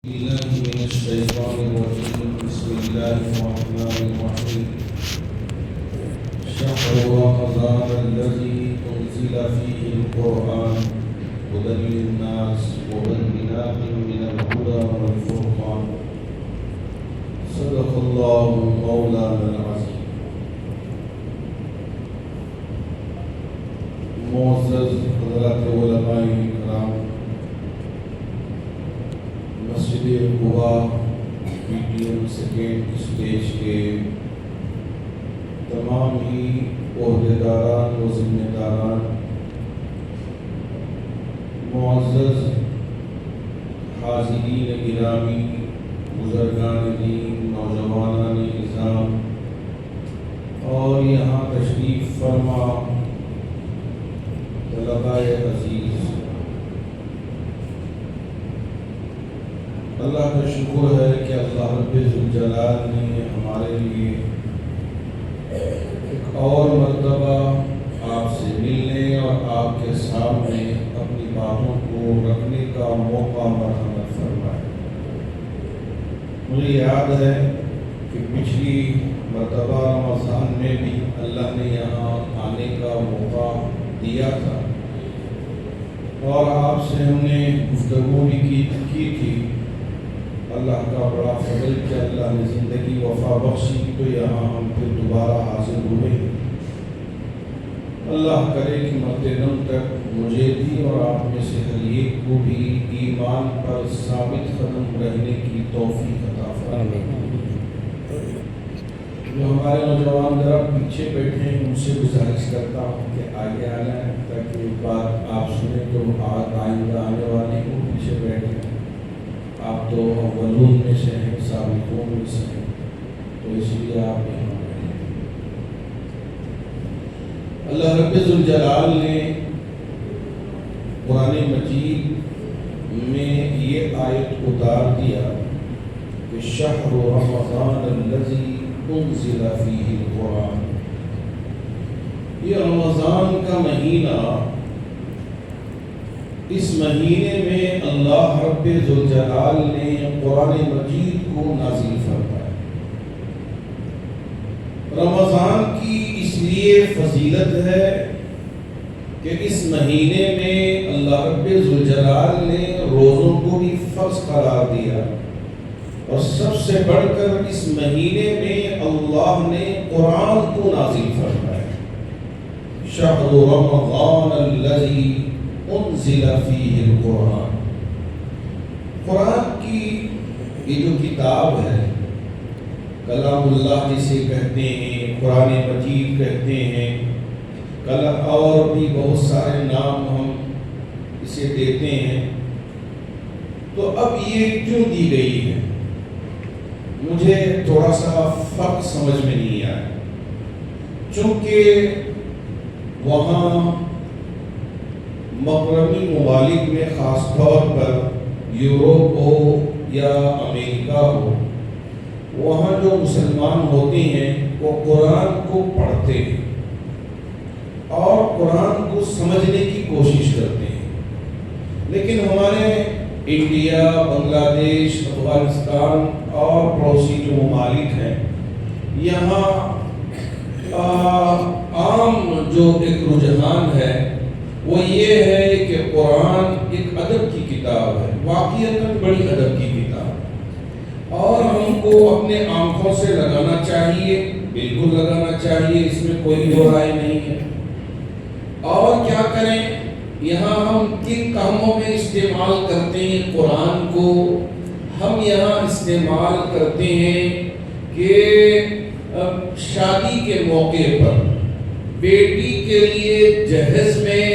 بالله من الشيطان الرجيم. بسم الله الرحمن الرحيم. شهر رمضان الذي أنزل فيه القرآن هدى للناس وبينات من الهدى والفرقان. صدق الله مولانا العظيم. معزز حضرات علماء کرام، مسجد قباء PTM سیکنڈ اسٹیج کے تمام ہی عہدیداران و ذمہ داران، معزز حاضرین گرامی، بزرگان دین، نوجوانان نظام اور یہاں تشریف فرما طلباء عزیز، اللہ کا شکر ہے کہ اللہ رب ذوالجلال نے ہمارے لیے ایک اور مرتبہ آپ سے ملنے اور آپ کے سامنے اپنی باتوں کو رکھنے کا موقع مرحمت فرمایا۔ مجھے یاد ہے کہ پچھلی مرتبہ رمضان میں بھی اللہ نے یہاں آنے کا موقع دیا تھا اور آپ سے ہم نے گفتگو بھی کی تھی۔ اللہ کا بڑا فضل کہ اللہ نے زندگی وفا بخشی تو یہاں ہم پھر دوبارہ حاضر ہوئے۔ اللہ کرے کہ مرتے دم تک مجھے بھی اور آپ میں سے ہر ایک کو بھی ایمان پر ثابت قدم رہنے کی توفیق عطا فرمائے۔ جو ہمارے نوجوان ذرا پیچھے بیٹھے ہیں ان سے گزارش کرتا ہوں کہ آگے آنا ہے تاکہ بات آپ سنیں تو آئندہ آنے والے کو پیچھے بیٹھیں۔ آپ تو اولون میں سے ہیں، سابقون میں سے ہیں، تو اس لیے آپ یہاں بیٹھیں۔ اللہ رب ذوالجلال نے قرآن مجید میں یہ آیت اتار دیا کہ شہر رمضان الذی انزل فیہ القرآن، یہ رمضان کا مہینہ، اس مہینے میں اللہ رب ذوالجلال نے قرآن مجید کو نازل فرمایا۔ رمضان کی اس لیے فضیلت ہے کہ اس مہینے میں اللہ رب ذوالجلال نے روزوں کو بھی فرض قرار دیا، اور سب سے بڑھ کر اس مہینے میں اللہ نے قرآن کو نازل فرمایا۔ شہر رمضان الذی انزل فیہ القرآن، قرآن کی یہ جو کتاب ہے، کلام اللہ جسے کہتے ہیں، قرآن مجید کہتے ہیں، اور بھی بہت سارے نام ہم اسے دیتے ہیں، تو اب یہ کیوں دی گئی ہے مجھے تھوڑا سا فرق سمجھ میں نہیں آیا، چونکہ وہاں مغربی ممالک میں خاص طور پر یوروپ ہو یا امریکہ ہو، وہاں جو مسلمان ہوتے ہیں وہ قرآن کو پڑھتے ہیں اور قرآن کو سمجھنے کی کوشش کرتے ہیں، لیکن ہمارے انڈیا، بنگلہ دیش، افغانستان اور پڑوسی جو ممالک ہیں، یہاں عام جو ایک رجحان ہے وہ یہ ہے کہ قرآن ایک ادب کی کتاب ہے، واقعتاً بڑی ادب کی کتاب، اور ہم کو اپنے آنکھوں سے لگانا چاہیے، بالکل لگانا چاہیے، اس میں کوئی دو رائے نہیں ہے۔ اور کیا کریں، یہاں ہم کن کاموں میں استعمال کرتے ہیں قرآن کو؟ ہم یہاں استعمال کرتے ہیں کہ شادی کے موقع پر بیٹی کے لیے جہیز میں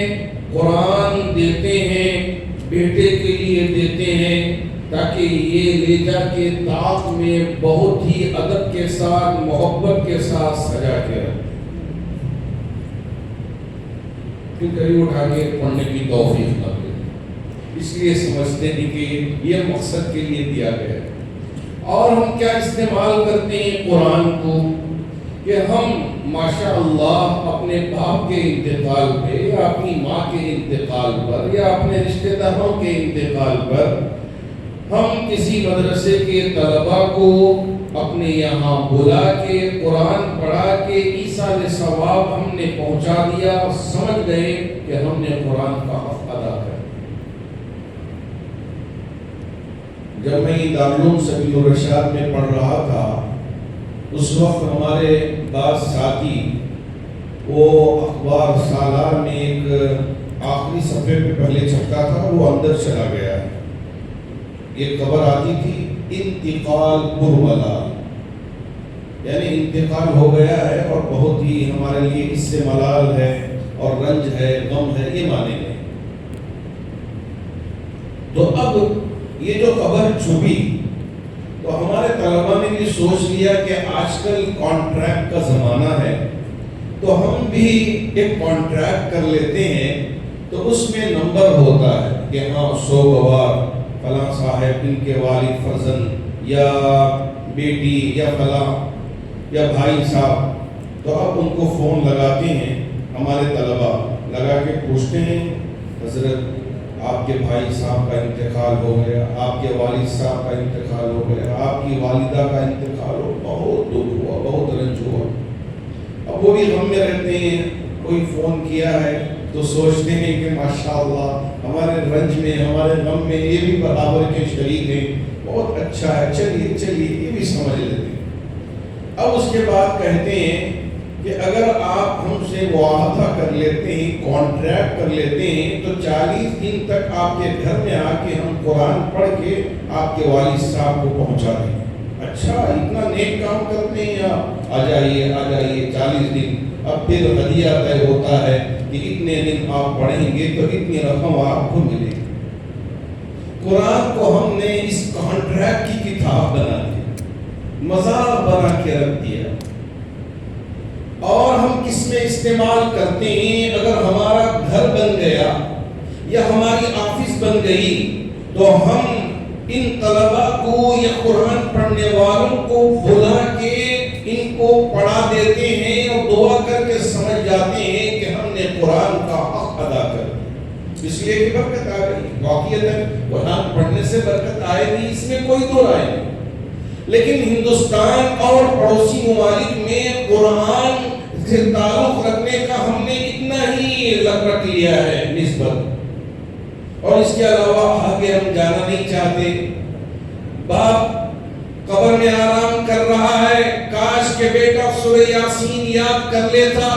قرآن دیتے ہیں، بیٹے کے لیے دیتے ہیں، تاکہ یہ لے جا کے طاق میں بہت ہی ادب کے ساتھ، محبت کے ساتھ سجا کے رکھیں، پھر کبھی اٹھا کے پڑھنے کی توفیق نہ دے، اس لیے سمجھتے ہیں کہ یہ مقصد کے لیے دیا گیا ہے۔ اور ہم کیا استعمال کرتے ہیں قرآن کو کہ ہم ماشاء اللہ اپنے باپ کے انتقال پہ یا اپنی ماں کے انتقال پر یا اپنے رشتہ داروں کے انتقال پر ہم کسی مدرسے کے طلباء کو اپنے یہاں بلا کے قرآن پڑھا کے ایصال ثواب ہم نے پہنچا دیا اور سمجھ گئے کہ ہم نے قرآن کا حق ادا کر. جب میں دارالعلوم سبیل الرشاد میں پڑھ رہا تھا اس وقت ہمارے بعض ساتھی وہ اخبار سالار میں ایک آخری صفحے پہ پہلے چھپتا تھا وہ اندر چلا گیا ہے. ایک خبر آتی تھی انتقال پرملا، یعنی انتقال ہو گیا ہے اور بہت ہی ہمارے لیے اس سے ملال ہے اور رنج ہے، غم ہے، یہ مانے گئے. تو اب یہ جو خبر چھپی تو ہمارے طلباء نے بھی سوچ لیا کہ آج کل کانٹریکٹ کا زمانہ ہے تو ہم بھی ایک کانٹریکٹ کر لیتے ہیں. تو اس میں نمبر ہوتا ہے کہ ہاں 100 گواہ فلاں صاحب ان کے والد فرزند یا بیٹی یا فلاں یا بھائی صاحب. تو اب ان کو فون لگاتے ہیں ہمارے طلباء، لگا کے پوچھتے ہیں حضرت آپ کے بھائی صاحب کا انتقال ہو گیا، آپ کے والد صاحب کا انتقال ہو گیا، آپ کی والدہ کا انتقال ہو، بہت دکھ ہوا، بہت رنج ہوا. اب وہ بھی غم میں رہتے ہیں. کوئی فون کیا ہے تو سوچتے ہیں کہ ماشاءاللہ ہمارے رنج میں ہمارے غم میں یہ بھی برابر کے شریک ہیں، بہت اچھا ہے، چلیے چلیے یہ بھی سمجھ لیتے ہیں. اب اس کے بعد کہتے ہیں کہ اگر آپ ہم سے معاہدہ کر لیتے ہیں، کانٹریکٹ کر لیتے ہیں تو 40 دن تک آپ کے گھر میں آ کے ہم قرآن پڑھ کے آپ کے والد صاحب کو پہنچا دیں گے. اچھا اتنا نیک کام کرتے ہیں آپ، آ جائیے 40 دن. اب پھر ہدیہ طے ہوتا ہے کہ اتنے دن آپ پڑھیں گے تو اتنی رقم آپ کو ملے گی. قرآن کو ہم نے اس کانٹریکٹ کی کتاب بنا دی، مذاق بنا کے رکھ دیا. اور ہم کس میں استعمال کرتے ہیں؟ اگر ہمارا گھر بن گیا یا ہماری آفس بن گئی تو ہم ان طلباء کو یا قرآن پڑھنے والوں کو بلا کے ان کو پڑھا دیتے ہیں اور دعا کر کے سمجھ جاتے ہیں کہ ہم نے قرآن کا حق ادا کر دیا. اس لیے کہ برکت آ گئی. واقعیت قرآن پڑھنے سے برکت آئے گی، اس میں کوئی دو رائے نہیں. لیکن ہندوستان اور پڑوسی ممالک میں قرآن سے تعلق رکھنے کا ہم نے اتنا ہی رکھ لیا ہے نسبت، اور اس کے علاوہ آگے ہم جانا نہیں چاہتے. باپ قبر میں آرام کر رہا ہے، کاش کہ بیٹا سورہ یاسین یاد کر لیتا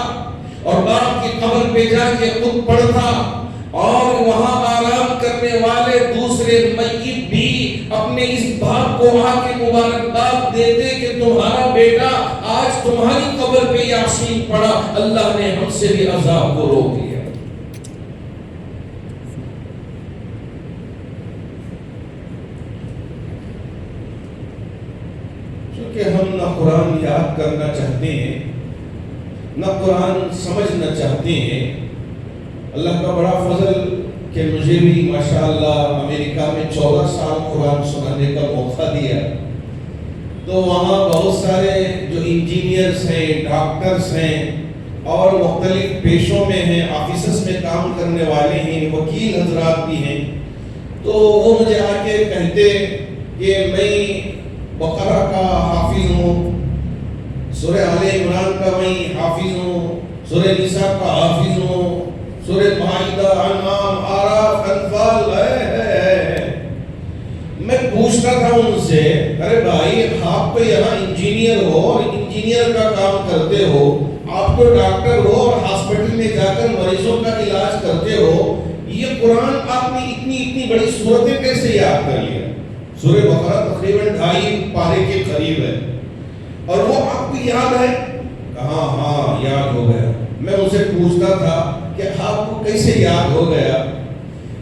اور باپ کی قبر پہ جا کے خود پڑھتا، اور وہاں آرام کرنے والے دوسرے میت بھی اپنے اس باپ کو آ کے مبارکباد دیتے کہ تمہارا بیٹا آج تمہاری قبر پہ یاسین پڑھا، اللہ نے ہم سے بھی عذاب کو روک لیا. چونکہ ہم نہ قرآن یاد کرنا چاہتے ہیں نہ قرآن سمجھنا چاہتے ہیں. اللہ کا بڑا فضل کہ مجھے بھی ماشاءاللہ امریکہ میں 14 سال قرآن سنانے کا موقع دیا. تو وہاں بہت سارے جو انجینئرز ہیں، ڈاکٹرز ہیں اور مختلف پیشوں میں ہیں، آفیسز میں کام کرنے والے ہیں، وکیل حضرات بھی ہیں. تو وہ مجھے آ کے کہتے کہ میں بقرہ کا حافظ ہوں، سورہ آل عمران کا میں حافظ ہوں، سورہ نساء کا حافظ ہوں، سورہ مائدہ، انعام، اعراف، انفال ہے. میں پوچھتا تھا ان سے، ارے بھائی آپ تو یہاں انجینئر ہو اور انجینئر کا کام کرتے ہو، آپ تو ڈاکٹر ہو اور ہاسپٹل میں جا کر مریضوں کا علاج کرتے ہو، یہ قرآن آپ نے اتنی بڑی صورتیں کیسے یاد کر لیا؟ سورہ بقرہ تقریباً 2.5 پارے کے قریب ہے اور وہ آپ کو یاد ہے؟ کہا ہاں یاد ہو گیا. میں ان سے پوچھتا تھا کہ آپ کو کیسے یاد ہو گیا؟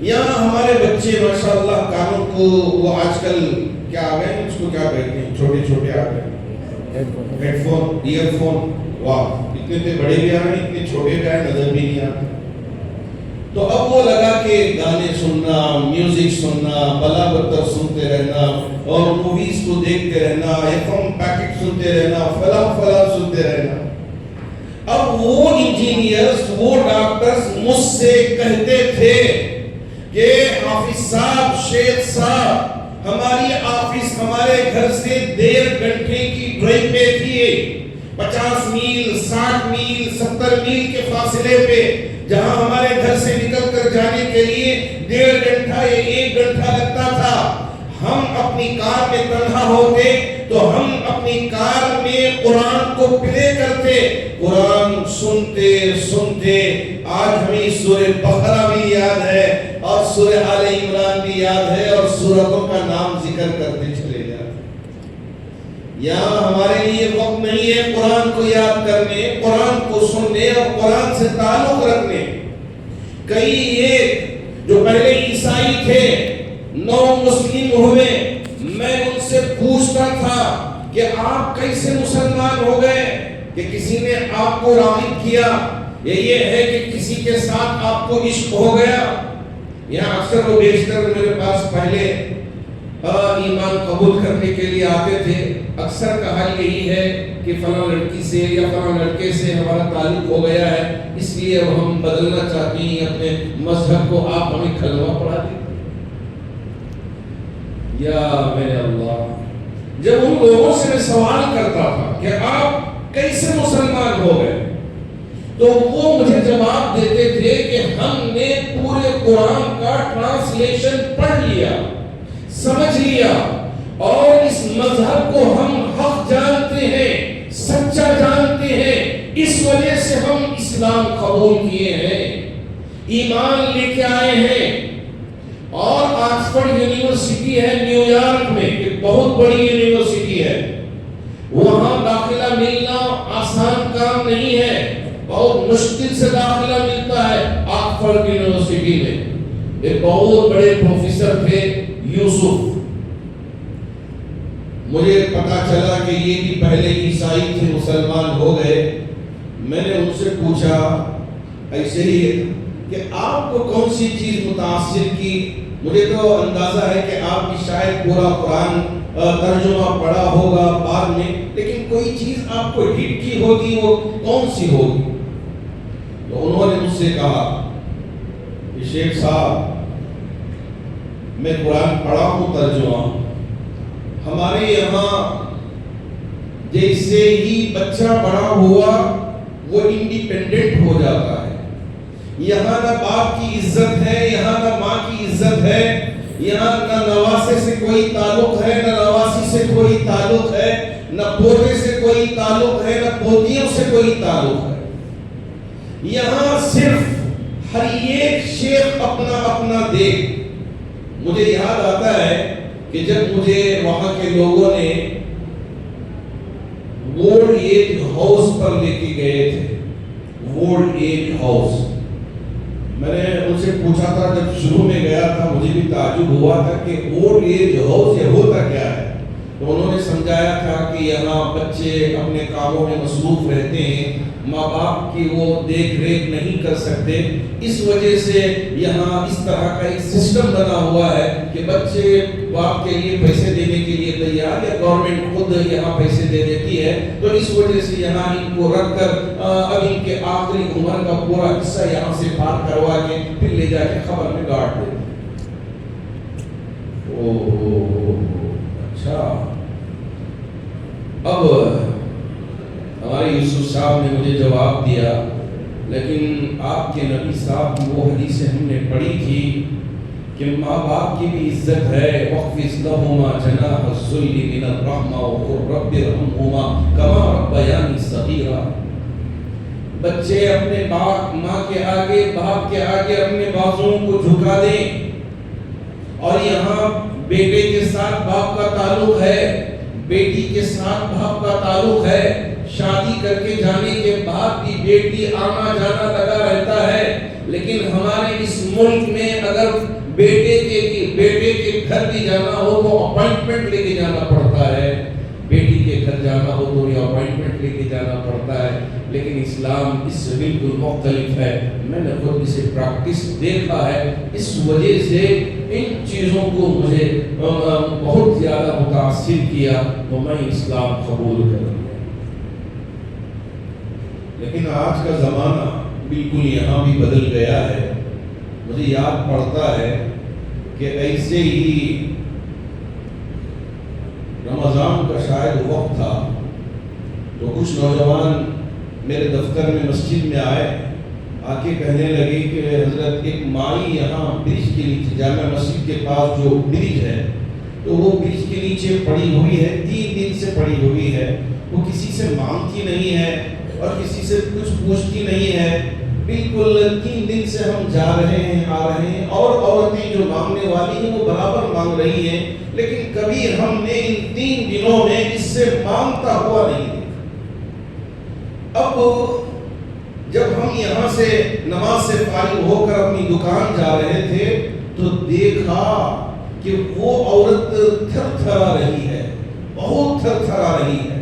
یہاں ہمارے بچے ماشاءاللہ کانوں کو وہ آج کل کیا آ گئے ہیں، اس کو کیا کہتے ہیں، چھوٹے آ گئے ہیڈ فون، ایئر فون. واہ، اتنے بڑے بھی آ رہے ہیں، اتنے چھوٹے بھی آئے، نظر بھی نہیں آتے. تو اب وہ لگا کہ گانے سننا، میوزک سننا، بلا بدتر سنتے رہنا اور موویز کو دیکھتے رہنا، FM پیکٹ سنتے رہنا، فلاں سنتے رہنا. اب وہ انجینئرز، وہ ڈاکٹرز مجھ سے کہتے تھے کہ حافظ صاحب، شیخ صاحب، ہماری آفس ہمارے گھر سے 1.5 گھنٹے کی ڈرائیو پہ تھی، 50 میل 60 میل 70 میل کے فاصلے پہ، جہاں ہمارے گھر سے نکل کر جانے کے لیے 1.5 گھنٹہ یا 1 گھنٹہ لگتا تھا۔ ہم اپنی کار میں تنہا ہوتے تو ہم اپنی کار میں قرآن کو پلے کرتے، قرآن سنتے سنتے آج ہمیں سورہ بقرہ بھی یاد ہے اور سورہ آل عمران بھی یاد ہے اور سورتوں کا نام ذکر کرتے چلے جاتے۔ یہاں ہمارے لیے وقت نہیں ہے قرآن کو یاد کرنے، قرآن کو سننے اور قرآن سے تعلق رکھنے۔ کئی ایک جو پہلے عیسائی تھے نو مسلم ہوئے، میں ان سے پوچھتا تھا کہ آپ کیسے مسلمان ہو گئے؟ کہ کسی نے آپ کو راغب کیا، یہ ہے کہ کسی کے ساتھ آپ کو عشق ہو گیا؟ یہاں اکثر و بیشتر میرے پاس پہلے ایمان قبول کرنے کے لیے آتے تھے، اکثر کا حال یہی ہے کہ فلاں لڑکی سے یا فلاں لڑکے سے ہمارا تعلق ہو گیا ہے، اس لیے ہم بدلنا چاہتے ہیں اپنے مذہب کو، آپ ہمیں کلمہ پڑھا دیں۔ یا میرے اللہ، جب ان لوگوں سے میں سوال کرتا تھا کہ آپ کیسے مسلمان ہو گئے، تو وہ مجھے جواب دیتے تھے کہ ہم نے پورے قرآن کا ٹرانسلیشن پڑھ لیا، سمجھ لیا، اور اس مذہب کو ہم حق جانتے ہیں، سچا جانتے ہیں، اس وجہ سے ہم اسلام قبول کیے ہیں، ایمان لے کے آئے ہیں۔ اور آکسفورڈ یونیورسٹی ہے نیو یارک میں، ایک بہت بڑی یونیورسٹی ہے، وہاں داخلہ ملنا آسان کام نہیں ہے، بہت مشکل سے داخلہ ملتا ہے آکسفورڈ یونیورسٹی میں۔ ایک بہت بڑے پروفیسر تھے یوسف، مجھے پتا چلا کہ یہ بھی پہلے عیسائی تھے، مسلمان ہو گئے۔ میں نے ان سے پوچھا ایسے ہی کہ آپ کو کون سی چیز متاثر کی؟ مجھے تو اندازہ ہے کہ آپ بھی شاید پورا قرآن ترجمہ پڑھا ہوگا بعد میں، لیکن کوئی چیز آپ کو ہٹ کی ہوگی، وہ کون سی ہوگی؟ تو انہوں نے مجھ سے کہا کہ شیخ صاحب، میں قرآن پڑھا ہوں ترجمہ، ہمارے یہاں جیسے ہی بچہ بڑا ہوا وہ انڈیپینڈنٹ ہو جاتا ہے، یہاں نہ باپ کی عزت ہے، یہاں نہ ماں کی عزت ہے، یہاں نہ نواسے سے کوئی تعلق ہے، نہ نواسی سے کوئی تعلق ہے، نہ پوتے سے کوئی تعلق ہے، نہ پوتیوں سے کوئی تعلق ہے۔ یہاں صرف ہر ایک شیخ اپنا اپنا دیکھ۔ مجھے یاد آتا ہے کہ جب مجھے وہاں کے لوگوں نے اولڈ ایج ہاؤس پر لے کے گئے تھے، اولڈ ایج ہاؤس، میں نے ان سے پوچھا تھا، جب شروع میں گیا تھا مجھے بھی تعجب ہوا تھا کہ اولڈ ایج ہاؤس یہ ہوتا کیا ہے؟ تو انہوں نے سمجھایا تھا کہ یہاں بچے اپنے کاموں میں مصروف رہتے ہیں، ماں باپ کی وہ دیکھ ریکھ نہیں کر سکتے، اس وجہ سے یہاں اس طرح کا ایک سسٹم بنا ہوا ہے کہ بچے باپ کے لیے پیسے دینے کے لیے تیار، یا گورنمنٹ خود یہاں پیسے دے دیتی ہے، تو اس وجہ سے یہاں ان کو رکھ کر اب ان کے آخری عمر کا پورا حصہ یہاں سے پار کروا کے پھر لے جا کے خبر میں گاڑ دیتے۔ اچھا، اب ہمارے یوسف صاحب نے مجھے جواب دیا، لیکن آپ کے نبی صاحب کی وہ حدیثیں ہم نے پڑھی تھی کہ ماں باپ کی بھی عزت ہے، وَخْفِضْ لَهُمَا جَنَاحَ الذُّلِّ مِنَ الرَّحْمَةِ وَقُلْ رَبِّ ارْحَمْهُمَا كَمَا رَبَّيَانِي صَغِيرًا۔ بچے اپنے ماں کے آگے، باپ کے آگے اپنے بازوں کو جھکا دیں، اور یہاں بیٹے کے ساتھ باپ کا تعلق ہے، بیٹی کے ساتھ باپ کا تعلق ہے، شادی کر کے جانے کے بعد بھی بیٹی آنا جانا لگا رہتا ہے، لیکن ہمارے اس ملک میں اگر بیٹے کے گھر بھی جانا ہو تو اپائنٹمنٹ لے کے جانا پڑتا ہے، بیٹی کے گھر جانا ہو تو یہ اپائنٹمنٹ لے کے جانا پڑتا ہے، لیکن اسلام اس سے بالکل مختلف ہے۔ میں نے خود اسے پریکٹس دیکھا ہے، اس وجہ سے ان چیزوں کو مجھے بہت زیادہ متاثر کیا تو میں اسلام قبول کر لیا۔ لیکن آج کا زمانہ بالکل یہاں بھی بدل گیا ہے۔ مجھے یاد پڑتا ہے کہ ایسے ہی شام کا شاید وقت تھا، تو کچھ نوجوان میرے دفتر میں مسجد میں آئے، آ کے کہنے لگے کہ حضرت ایک مائی یہاں برج کے نیچے، جامع مسجد کے پاس جو برج ہے تو وہ برج کے نیچے پڑی ہوئی ہے، 3 دن سے پڑی ہوئی ہے، وہ کسی سے مانگتی نہیں ہے اور کسی سے کچھ پوچھتی نہیں ہے، بالکل 3 دن سے ہم جا رہے ہیں آ رہے ہیں، اور عورتیں جو مانگنے والی ہیں وہ برابر مانگ رہی ہیں، لیکن کبھی ہم نے ان 3 دنوں میں اس سے مانگتا ہوا نہیں دیکھا۔ اب جب ہم یہاں سے نماز سے فارغ ہو کر اپنی دکان جا رہے تھے تو دیکھا کہ وہ عورت تھر تھرا رہی ہے، بہت تھر تھرا رہی ہے،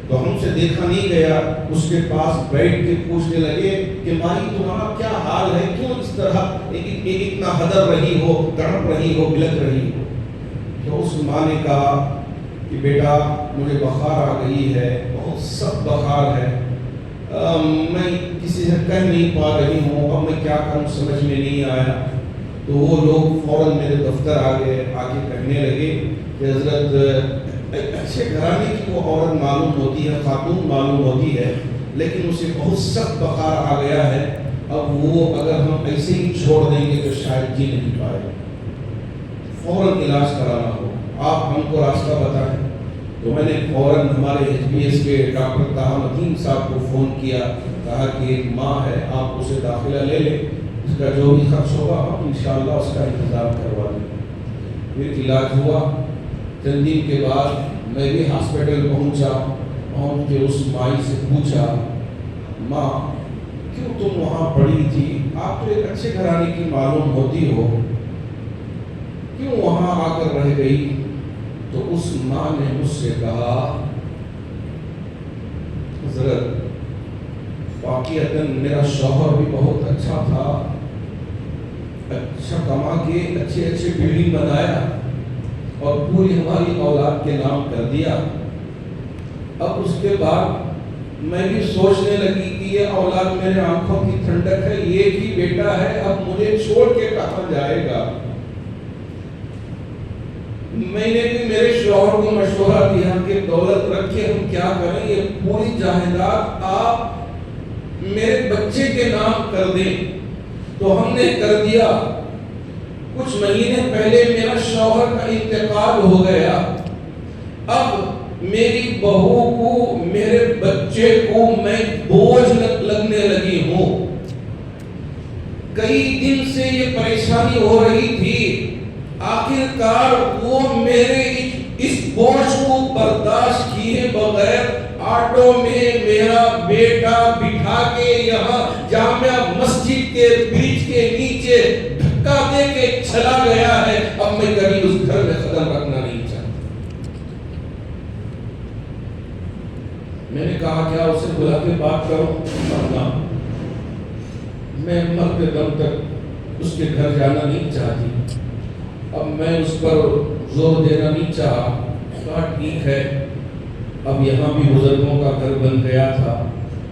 تو ہم سے دیکھا نہیں گیا، اس کے پاس بیٹھ کے پوچھنے لگے کہ مائی تمہارا کیا حال ہے، کیوں اس طرح اتنا ہدر رہی ہو، تڑپ رہی ہو، بلک رہی ہو؟ تو اس ماں نے کہا کہ بیٹا مجھے بخار آ گئی ہے، بہت سخت بخار ہے، میں کسی سے کہہ نہیں پا رہی ہوں، اب میں کیا کروں سمجھ میں نہیں آیا۔ تو وہ لوگ فوراً میرے دفتر آ گئے، آ کے کہنے لگے کہ حضرت ایک اچھے گھرانے کی وہ عورت معلوم ہوتی ہے، خاتون معلوم ہوتی ہے، لیکن اسے بہت سخت بخار آ گیا ہے، اب وہ اگر ہم ایسے ہی چھوڑ دیں گے تو شاید جی نہیں پائے، فوراً علاج کرانا ہو، آپ ہم کو راستہ بتائیں۔ تو میں نے فوراً ہمارے HBS کے ڈاکٹر طاہر متین صاحب کو فون کیا، کہا کہ ایک ماں ہے، آپ اسے داخلہ لے لیں، اس کا جو بھی خرچ ہوگا ہم انشاءاللہ اس کا انتظام کروا دیں۔ پھر علاج ہوا، چند دن کے بعد میں بھی ہاسپٹل پہنچ کے اس مائی سے پوچھا، ماں کیوں تم وہاں پڑی تھی، آپ تو ایک اچھے گھرانے کی معلوم ہوتی ہو، کیوں وہاں آ کر رہ گئی؟ تو اس ماں نے مجھ سے کہا، حضرت واقعتاً میرا شوہر بھی بہت اچھا تھا، اچھا کما کے اچھے بلڈنگ بنایا اور پوری ہماری اولاد کے نام کر دیا، اب اس کے بعد میں بھی سوچنے لگی کہ یہ اولاد میرے آنکھوں کی ٹھنڈک ہے، یہ بھی بیٹا ہے، اب مجھے چھوڑ کے کہاں جائے گا؟ میں نے بھی میرے شوہر کو مشورہ دیا کہ دولت رکھ کے ہم کیا کریں، یہ پوری جائیداد آپ میرے بچے کے نام کر دیں، تو ہم نے کر دیا۔ کچھ مہینے پہلے میرا شوہر کا انتقال ہو گیا، اب میری بہو کو، میرے بچے کو میں بوجھ لگنے لگی ہوں، کئی دن سے یہ پریشانی ہو رہی تھی، آخر کار وہ میرے اس بوجھ کو برداشت کیے بغیر آٹو میں میرا بیٹا بٹھا کے یہاں جامع مسجد کے برج کے نیچے دھکا دے کے چلا گیا ہے، اب میں کبھی اس گھر میں قدم رکھنا نہیں چاہتا۔ میں نے کہا کیا اسے بلا کے بات کروں؟ میں مرتے دم تک اس کے گھر جانا نہیں چاہتی، اب میں اس پر زور دینا نہیں چاہا، کہا ٹھیک ہے، اب یہاں بھی بزرگوں کا گھر بن گیا تھا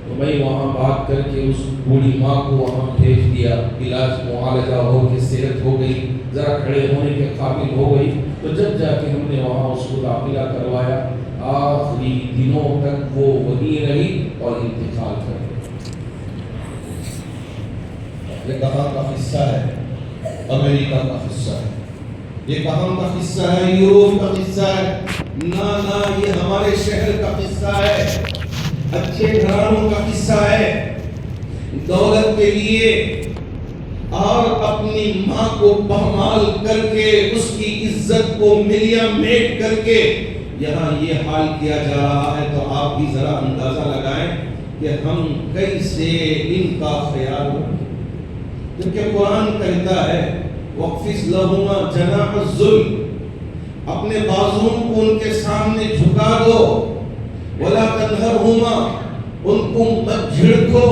تو میں وہاں بات کر کے اس بوڑھی ماں کو وہاں بھیج دیا، علاج معالجہ ہو کے صحت ہو گئی، ذرا کھڑے ہونے کے قابل ہو گئی، تو جب جا کے ہم نے وہاں اس کو داخلہ کروایا، آخری دنوں تک وہ وہیں رہی اور انتقال کر گئی۔ یہ کہاں کا قصہ ہے؟ امریکہ کا قصہ ہے، یہ کہاں کا قصہ ہے؟ یورپ کا قصہ ہے؟ نہ یہ ہمارے شہر کا قصہ ہے، اچھے گھرانوں کا قصہ ہے، دولت کے لیے اور اپنی ماں کو پامال کر کے اس کی عزت کو ملیا میٹ کر کے یہاں یہ حال کیا جا رہا ہے، تو آپ بھی ذرا اندازہ لگائیں کہ ہم کیسے ان کا خیال رکھیں، کیونکہ قرآن کہتا ہے وَاخْفِضْ لَهُمَا جَنَاحَ الذُّلِّ، اپنے بازوؤں کو ان کے سامنے جھکا دو، وَلَا تَنْهَرْهُمَا، ان کو مت جھڑکو،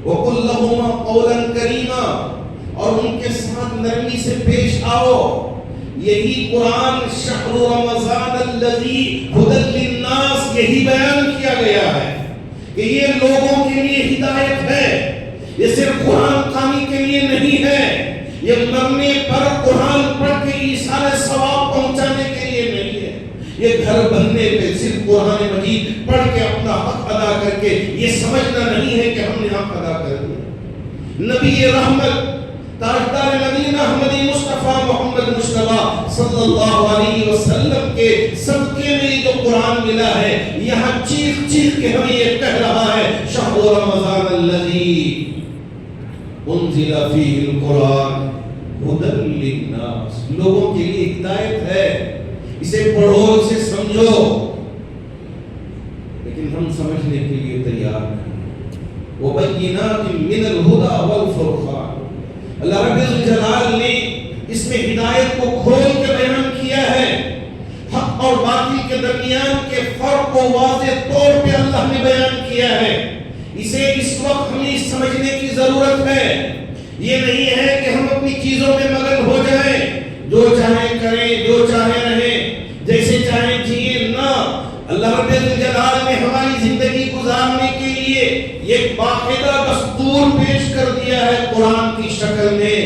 وَقُلْ لَهُمَا قَوْلًا كَرِيمًا، اور ان کے ساتھ نرمی سے پیش آؤ۔ یہی قرآن شہر رمضان الذی ھدی للناس یہی بیان کیا گیا ہے کہ یہ لوگوں کے لیے ہدایت ہے، یہ صرف قرآن خوانی کے لیے نہیں ہے، یہ مرنے پر قرآن پڑھ کے ایصال ثواب پہنچانے کے لیے نہیں ہے، یہ گھر بننے پہ صرف قرآن مجید پڑھ کے اپنا حق ادا کر کے یہ سمجھنا نہیں ہے کہ ہم نے حق ادا کر دیا۔ نبی رحمت تاجدار مدینہ احمدی مصطفیٰ محمد مصطفیٰ صلی اللہ علیہ وسلم کے صدقے میں جو قرآن ملا ہے، یہاں چیخ چیخ کے ہمیں یہ کہہ رہا ہے شہر رمضان الذی انزل فیہ القرآن ہدی للناس، لوگوں کے لیے ہدایت ہے، اسے پڑھو، اسے سمجھو، لیکن ہم سمجھنے کے لیے تیار نہیں۔ وبینات من الہدی والفرقان، اللہ رب الجلال نے اس میں ہدایت کو کھول کے بیان کیا ہے، حق اور باطل کے درمیان کے فرق کو واضح طور پہ اللہ نے بیان کیا ہے۔ اسے اس وقت ہمیں سمجھنے کی ضرورت ہے۔ یہ نہیں ہے کہ ہم اپنی چیزوں میں مگن ہو جائیں، جو چاہیں کریں، جو چاہیں رہیں، جیسے چاہیں جیئے، نہ۔ اللہ رب الجلال نے ہماری زندگی گزارنے کے لیے ایک باقاعدہ دستور پیش کر دیا ہے قرآن کی شکل میں،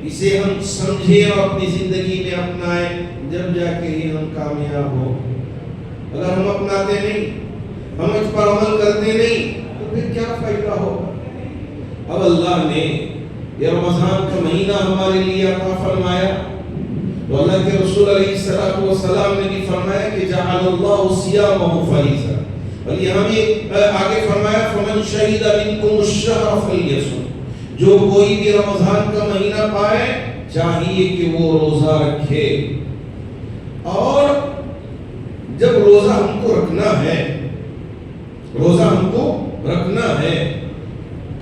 اسے ہم سمجھیں اور اپنی زندگی میں اپنائیں، جب جا کے ہی ہم کامیاب ہو۔ اگر ہم اپناتے نہیں، ہم اس پر عمل کرتے نہیں، تو پھر کیا فائدہ ہوگا؟ اب اللہ نے یہ رمضان کا مہینہ ہمارے لیے عطا فرمایا، تو اللہ کے رسول علیہ السلام نے بھی فرمایا کہ جعل اللہ صیامہ فریضہ، اور یہاں بھی آگے فرمایا فمن شہد منکم الشہر فلیصم، جو کوئی بھی رمضان کا مہینہ پائے چاہیے کہ وہ روزہ رکھے۔ اور جب روزہ ہم کو رکھنا ہے، روزہ ہم کو رکھنا ہے،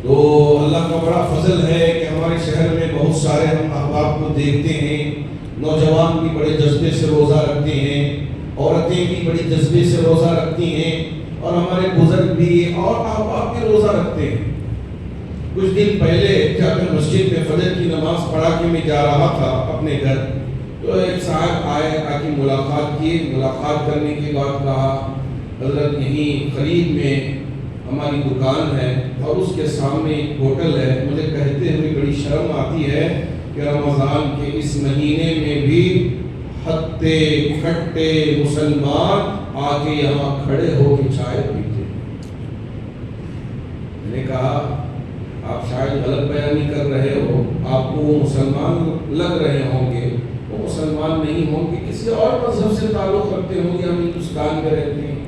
تو اللہ کا بڑا فضل ہے کہ ہمارے شہر میں بہت سارے ہم احباب کو دیکھتے ہیں، نوجوان بھی بڑے جذبے سے روزہ رکھتے ہیں، عورتیں بھی بڑے جذبے سے روزہ رکھتی ہیں، اور ہمارے بزرگ بھی اور احباب بھی روزہ رکھتے ہیں۔ کچھ دن پہلے جب میں مسجد میں فجر کی نماز پڑھا کے میں جا رہا تھا اپنے گھر، تو ایک صاحب آئے، آ کے ملاقات کی، ملاقات کرنے کے بعد کہا حضرت یہیں قریب میں ہماری دکان ہے اور اس کے سامنے ایک ہوٹل ہے، مجھے کہتے ہوئے بڑی شرم آتی ہے کہ رمضان کے اس مہینے میں بھی ہتے کھٹے مسلمان آ کے یہاں کھڑے ہو کے چائے پیتے۔ میں نے کہا آپ شاید غلط بیانی کر رہے ہو، آپ کو وہ مسلمان لگ رہے ہوں گے، وہ مسلمان نہیں ہوں گے، کسی اور مذہب سے تعلق رکھتے ہوں گے، ہم ہندوستان میں رہتے ہیں۔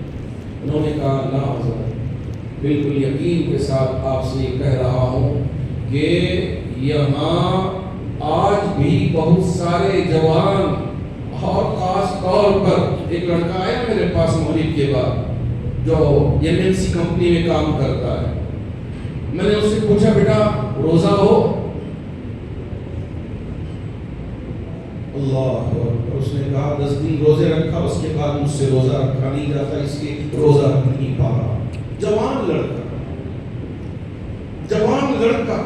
انہوں نے کہا لا حضرت، بالکل یقین کے ساتھ آپ سے یہ کہہ رہا ہوں کہ یہاں آج بھی بہت سارے جوان، اور خاص طور پر ایک لڑکا آیا میرے پاس مغرب کے بعد جو MNC کمپنی میں کام کرتا ہے، میں نے اس سے پوچھا بیٹا روزہ ہو؟ اللہ، اس نے کہا 10 دن روزے رکھا، اس کے بعد مجھ سے روزہ رکھا نہیں جاتا، اس لیے روزہ رکھ نہیں پا رہا۔ جوان لڑکا، جوان لڑکا۔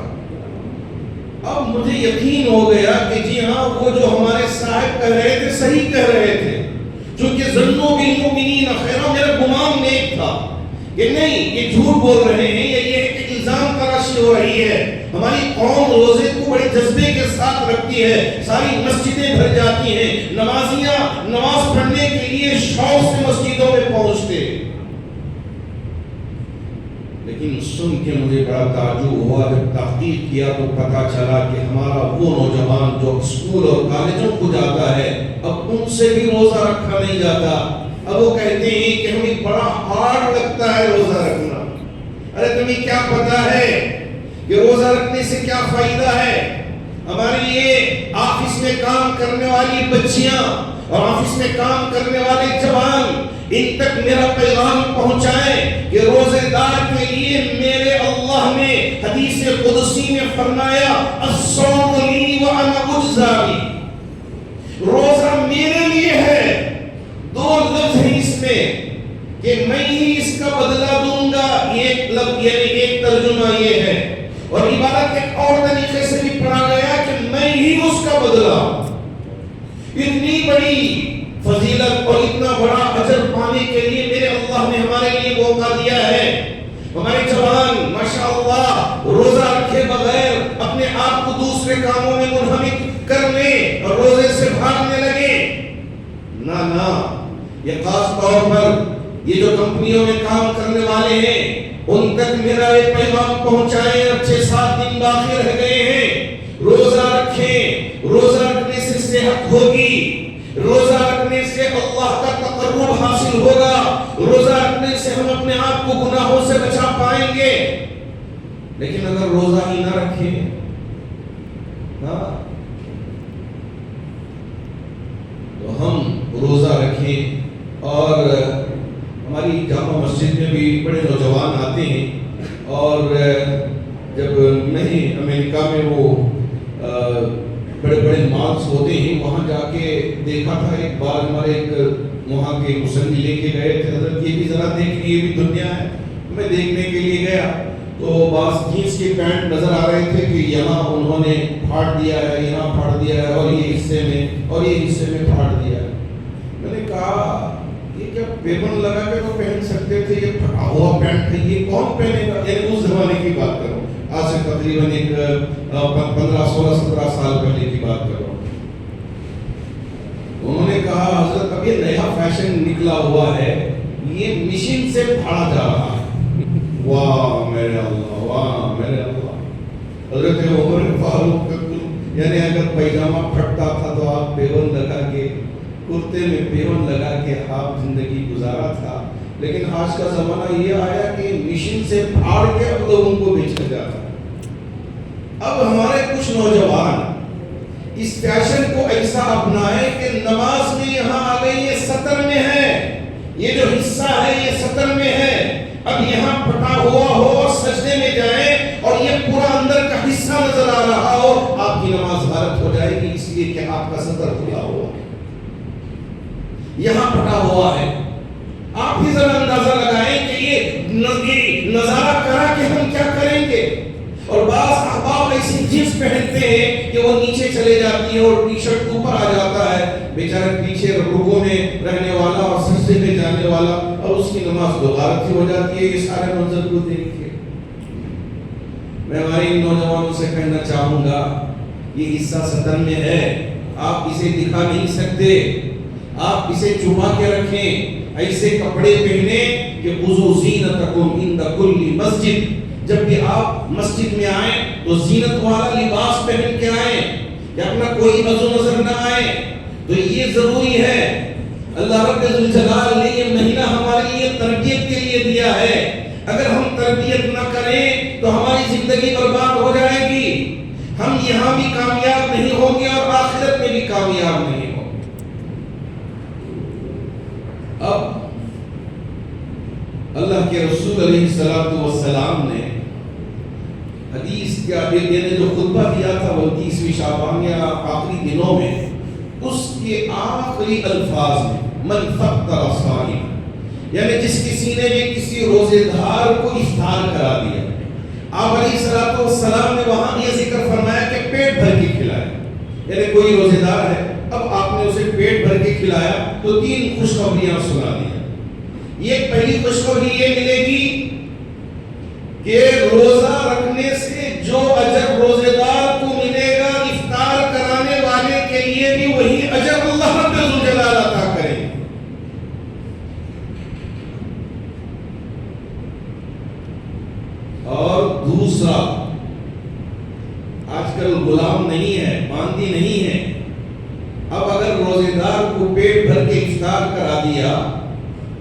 اب مجھے یقین ہو گیا کہ جی ہاں، وہ جو ہمارے صاحب کہہ رہے تھے صحیح کہہ رہے تھے، چونکہ ظنوا بالمؤمنین خیرا، میرا گمان نیک تھا کہ نہیں یہ جھوٹ بول رہے ہیں، یہ ہے کہ الزام تراشی ہو رہی ہے۔ ہماری قوم روزے کو بڑے جذبے کے ساتھ رکھتی ہے، ساری مسجدیں بھر جاتی ہیں، نمازیاں نماز پڑھنے کے لیے شوق سے مسجدوں میں پہنچتے، لیکن سن کے مجھے بڑا تعجب ہوا۔ جب تحقیق کیا تو پتا چلا کہ ہمارا وہ نوجوان جو اسکول اور کالجوں کو جاتا ہے، اب ان سے بھی روزہ رکھا نہیں جاتا۔ اب وہ کہتے ہیں کہ ہمیں بڑا ہارڈ لگتا ہے روزہ رکھنا۔ ارے تمہیں کیا پتا ہے کہ روزہ رکھنے سے کیا فائدہ ہے؟ ہمارے لیے آفس میں کام کرنے والی بچیاں اور آفس میں کام کرنے والے جوان، ان تک میرا پیغام پہنچائیں کہ روزے دار کے لیے میرے اللہ نے حدیث قدسی میں فرمایا الصوم لی وانا اجزا بہ، روزہ میرے لیے ہے۔ 2 لفظ ہیں اس میں کہ میں ہی اس کا بدلہ دوں گا، ایک لفظ یعنی ایک ترجمہ یہ ہے، اور عبارت ایک اور طریقے سے بھی پڑھا گیا کہ میں ہی اس کا بدلہ۔ اتنی بڑی فضیلت اور اتنا بڑا اجر پانے کے لیے میرے اللہ نے ہمارے لیے موقع دیا ہے۔ ہمارے جوان ماشاءاللہ روزہ رکھے بغیر اپنے آپ کو دوسرے کاموں میں منہمک کرنے اور روزے سے بھاگنے لگے، نہ یہ خاص طور پر یہ جو کمپنیوں میں کام کرنے والے ہیں ان تک میرا یہ پیغام پہنچائیں. اب 6-7 دن باقی رہ گئے ہیں. روزہ رکھیں. روزہ رکھنے سے صحت ہوگی. روزہ رکھنے سے اللہ کا تقرب حاصل ہوگا. روزہ رکھنے سے ہم اپنے آپ کو گناہوں سے بچا پائیں گے. لیکن اگر روزہ ہی نہ رکھیں تو ہم روزہ رکھیں. اور ہماری جامع مسجد میں بھی بڑے نوجوان آتے ہیں. اور جب میں امریکہ میں وہ بڑے بڑے مالس ہوتے ہیں وہاں جا کے دیکھا تھا. ایک بار ہمارے ایک وہاں کے مسلم لے کے گئے تھے, حضرت یہ بھی ذرا دیکھ یہ بھی دنیا ہے. میں دیکھنے کے لیے گیا تو بعض جینس کے پینٹ نظر آ رہے تھے کہ یہاں انہوں نے پھاڑ دیا ہے, یہاں پھاڑ دیا ہے, اور یہ حصے میں اور یہ حصے میں پھاڑ دیا ہے. میں نے کہا یہ کیا پیبند لگا کے تو پہن سکتے تھے, یہ پھٹا ہوا پینٹ ہے, یہ کون پہنے گا؟ یعنی اس زمانے کی بات کروں, آج سے تقریباً ایک 15, 16, 17 سال پہلے کی بات کر رہا ہوں. انہوں نے کہا حضرت اب یہ نیا فیشن نکلا ہوا ہے, یہ مشین سے پھاڑا جا رہا ہے. واہ میرے اللہ, واہ میرے اللہ. حضرت عمر فاروق یعنی اگر پیجامہ پھٹتا تھا تو آپ پیون لگا کے, کرتے میں پیون لگا کے آپ زندگی گزارا تھا. لیکن آج کا زمانہ یہ آیا کہ مشین سے پھاڑ کے اب لوگوں کو بیچا جاتا ہے. اب ہمارے کچھ نوجوان اس فیشن کو ایسا اپنائے کہ نماز میں یہاں آ گئی یہ سطر میں ہے, یہ جو حصہ ہے یہ سطر میں ہے, اب یہاں پھٹا ہوا ہو اور سجدے میں جائیں اور یہ پورا اندر کا حصہ نظر آ رہا ہو, آپ کی نماز غلط ہو جائے گی, اس لیے کہ آپ کا سطر کھلا ہوا ہے, یہاں پھٹا ہوا ہے. آپ ہی ذرا اندازہ لگائیں کہ یہ نظارہ کرا کہ ہم کیا کریں گے. اور بعض احباب ایسی جینس پہنتے ہیں کہ وہ نیچے چلے جاتی ہے اور ٹی شرٹ اوپر آ جاتا ہے, بیچارہ پیچھے رکوع میں رہنے والا اور سجدے میں جانے والا, اور اس کی نماز غلط ہی ہو جاتی ہے. یہ سارے منظر کو دیکھ کے میں ہمارے نوجوانوں سے کہنا چاہوں گا یہ حصہ سطر میں ہے, آپ اسے دکھا نہیں سکتے, آپ اسے چھپا کے رکھیں. ایسے کپڑے پہنے کہ خذوا زینتکم عند کل مسجد, جب بھی آپ مسجد میں آئیں تو زینت والا لباس پہن کے آئیں کہ اپنا کوئی عزو نظر نہ آئے. تو یہ ضروری ہے. اللہ رب الجلال نے یہ مہینہ ہمارے لیے تربیت کے لیے دیا ہے. اگر ہم تربیت نہ کریں تو ہماری زندگی برباد ہو جائے گی. ہم یہاں بھی کامیاب نہیں ہوں گے اور آخرت میں بھی کامیاب نہیں ہوں گے. اب اللہ کے رسول علیہ السلام نے حدیث کا نے جو خطبہ دیا تھا وہ 30ویں شعبان یا آخری دنوں میں, اس کے آخری الفاظ میں من فطر صائما, یعنی جس کسی نے بھی کسی روزے دار کو افطار کرا دیا. آپ علیہ السلام نے وہاں یہ ذکر فرمایا کہ پیٹ بھر کے کھلائے. یعنی کوئی روزے دار ہے, اب آپ نے اسے پیٹ بھر کے کھلایا تو 3 خوشخبریاں سنا دی. یہ پہلی خوشخبری یہ ملے گی کہ روزہ رکھنے سے جو اجر روزے دار کو ملے گا افطار کرانے والے کے لیے بھی وہی اجر اللہ رب الجلال عطا کرے گا. اور دوسرا, آج کل غلام نہیں ہے, باندی نہیں ہے. اب اگر روزے دار کو پیٹ بھر کے افطار کرا دیا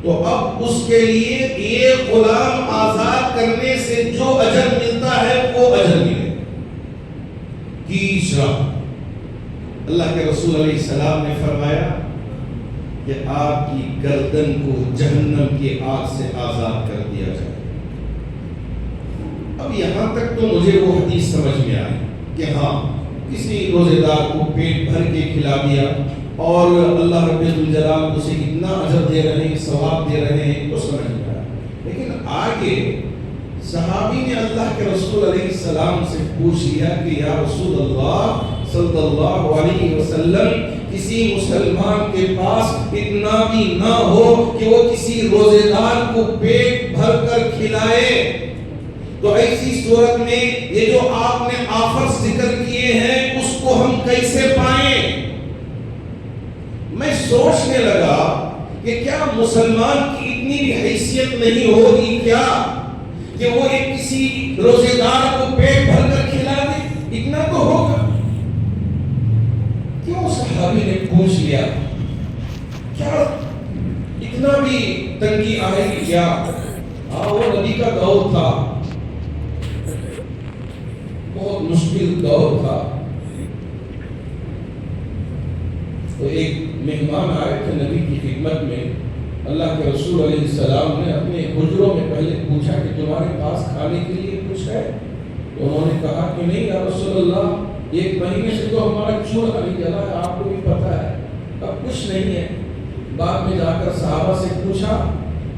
تو اب اس کے لیے یہ غلام آزاد کرنے سے جو اجر ملتا ہے وہ اجر ملے. تیسرا, اللہ کے رسول علیہ السلام نے فرمایا کہ آپ کی گردن کو جہنم کی آگ سے آزاد کر دیا جائے. اب یہاں تک تو مجھے وہ حدیث سمجھ میں آئی کہ ہاں کسی روزے دار کو پیٹ بھر کے کھلا دیا اور اللہ رب الجلال اسے اتنا اجر دے رہے ہیں, ثواب دے رہے ہیں, تو سمجھ میں آیا. لیکن آگے صحابی نے اللہ کے رسول علیہ السلام سے پوچھ لیا کہ یا رسول اللہ صلی اللہ علیہ وسلم, کسی مسلمان کے پاس اتنا بھی نہ ہو کہ وہ کسی روزے دار کو پیٹ بھر کر کھلائے, تو ایسی صورت میں یہ جو آپ نے آفر ذکر کیے ہیں اس کو ہم کیسے پائیں؟ میں سوچنے لگا کہ کیا مسلمان کی اتنی بھی حیثیت نہیں ہوگی کیا کہ وہ ایک کسی روزے دار کو پیٹ بھر کر کھلا دے؟ اتنا تو ہوگا. کیوں صحابی نے پوچھ لیا کیا اتنا بھی تنگی آئے گی کیا؟ وہ نبی کا دور تھا، بہت مشکل دور تھا. تو ایک مہمان آئے تھے نبی کی خدمت میں. اللہ کے رسول علیہ السلام نے اپنے حجروں میں پہلے پوچھا کہ تمہارے پاس کھانے کے لیے کچھ ہے؟ تو انہوں نے کہا کہ نہیں یا رسول اللہ، 1 مہینے سے تو ہمارا چولہا نہیں جلا ہے، آپ کو بھی پتہ ہے، اب کچھ نہیں ہے. بعد میں جا کر صحابہ سے پوچھا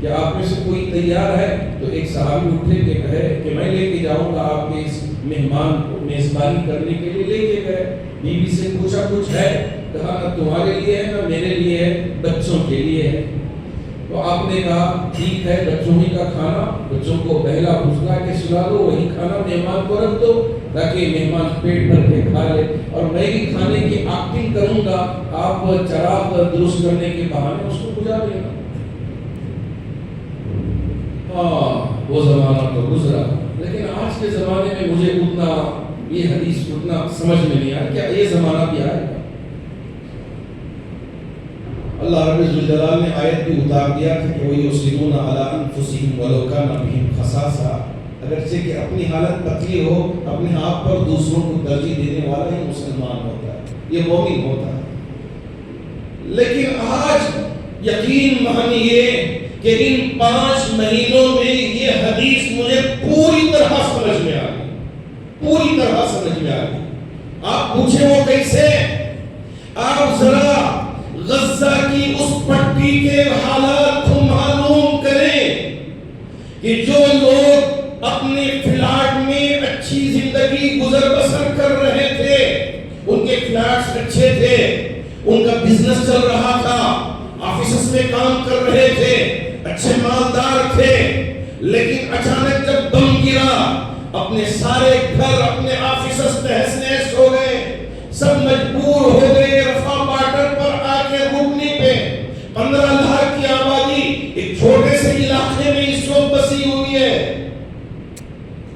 کہ آپ میں سے کوئی تیار ہے؟ تو ایک صحابی اٹھے کہ کہے کہ میں لے کے جاؤں گا آپ کے اس مہمان کو میزبانی کرنے کے لیے. لے کے گئے. بیوی سے پوچھا کچھ ہے؟ کہا نہ تمہارے لیے ہے نہ میرے لیے ہے، بچوں کے لیے ہے. تو آپ نے کہا ٹھیک ہے، بچوں ہی کا کھانا، بچوں کو بہلا بھسلا کے سلا دو، وہی کھانا مہمان کو رکھ دو تاکہ مہمان پیٹ بھر کے کھا لے، اور میں بھی کھانے کی ایکٹنگ کروں گا، آپ چراغ درست کرنے کے بہانے اس کو بجھا دینا. وہ زمانہ تو گزرا. لیکن آج کے زمانے میں مجھے اتنا یہ حدیث اتنا سمجھ میں نہیں آیا. کیا یہ زمانہ بھی آئے گا؟ اللہ رب الجلال نے آیت بھی اتار دیا تھا کہ وَيُؤْثِرُونَ عَلَىٰ أَنفُسِهِمْ وَلَوْ كَانَ بِهِمْ خَصَاصَةٌ. اگرچہ کہ اپنی حالت پتلی ہو، اپنے آپ پر دوسروں کو ترجیح دینے والا ہی مسلمان ہوتا ہے، یہ مومن ہوتا ہے. لیکن آج یقین مانیے کہ ان 5 مہینوں میں یہ حدیث مجھے پوری طرح سمجھ میں آ گئی، پوری طرح سمجھ میں آ گئی. آپ پوچھیں وہ کیسے؟ آپ ذرا غزہ کی اس پٹی کے حالات کو معلوم کریں کہ جو لوگ اپنے فلیٹ میں اچھی زندگی گزر بسر کر رہے تھے، ان کے فلیٹس اچھے تھے، ان کا بزنس چل رہا تھا، آفیسز میں کام کر رہے تھے، اچھے مالدار تھے، لیکن اچانک جب بم گرا، اپنے سارے گھر، اپنے آفیسز تہس نہس ہو گئے، سب مجبور ہو گئے رفح بارڈر پر آ کے رکنے پہ. 15 لاکھ کی آبادی ایک چھوٹے سے علاقے میں اس وقت بسی ہوئی ہے.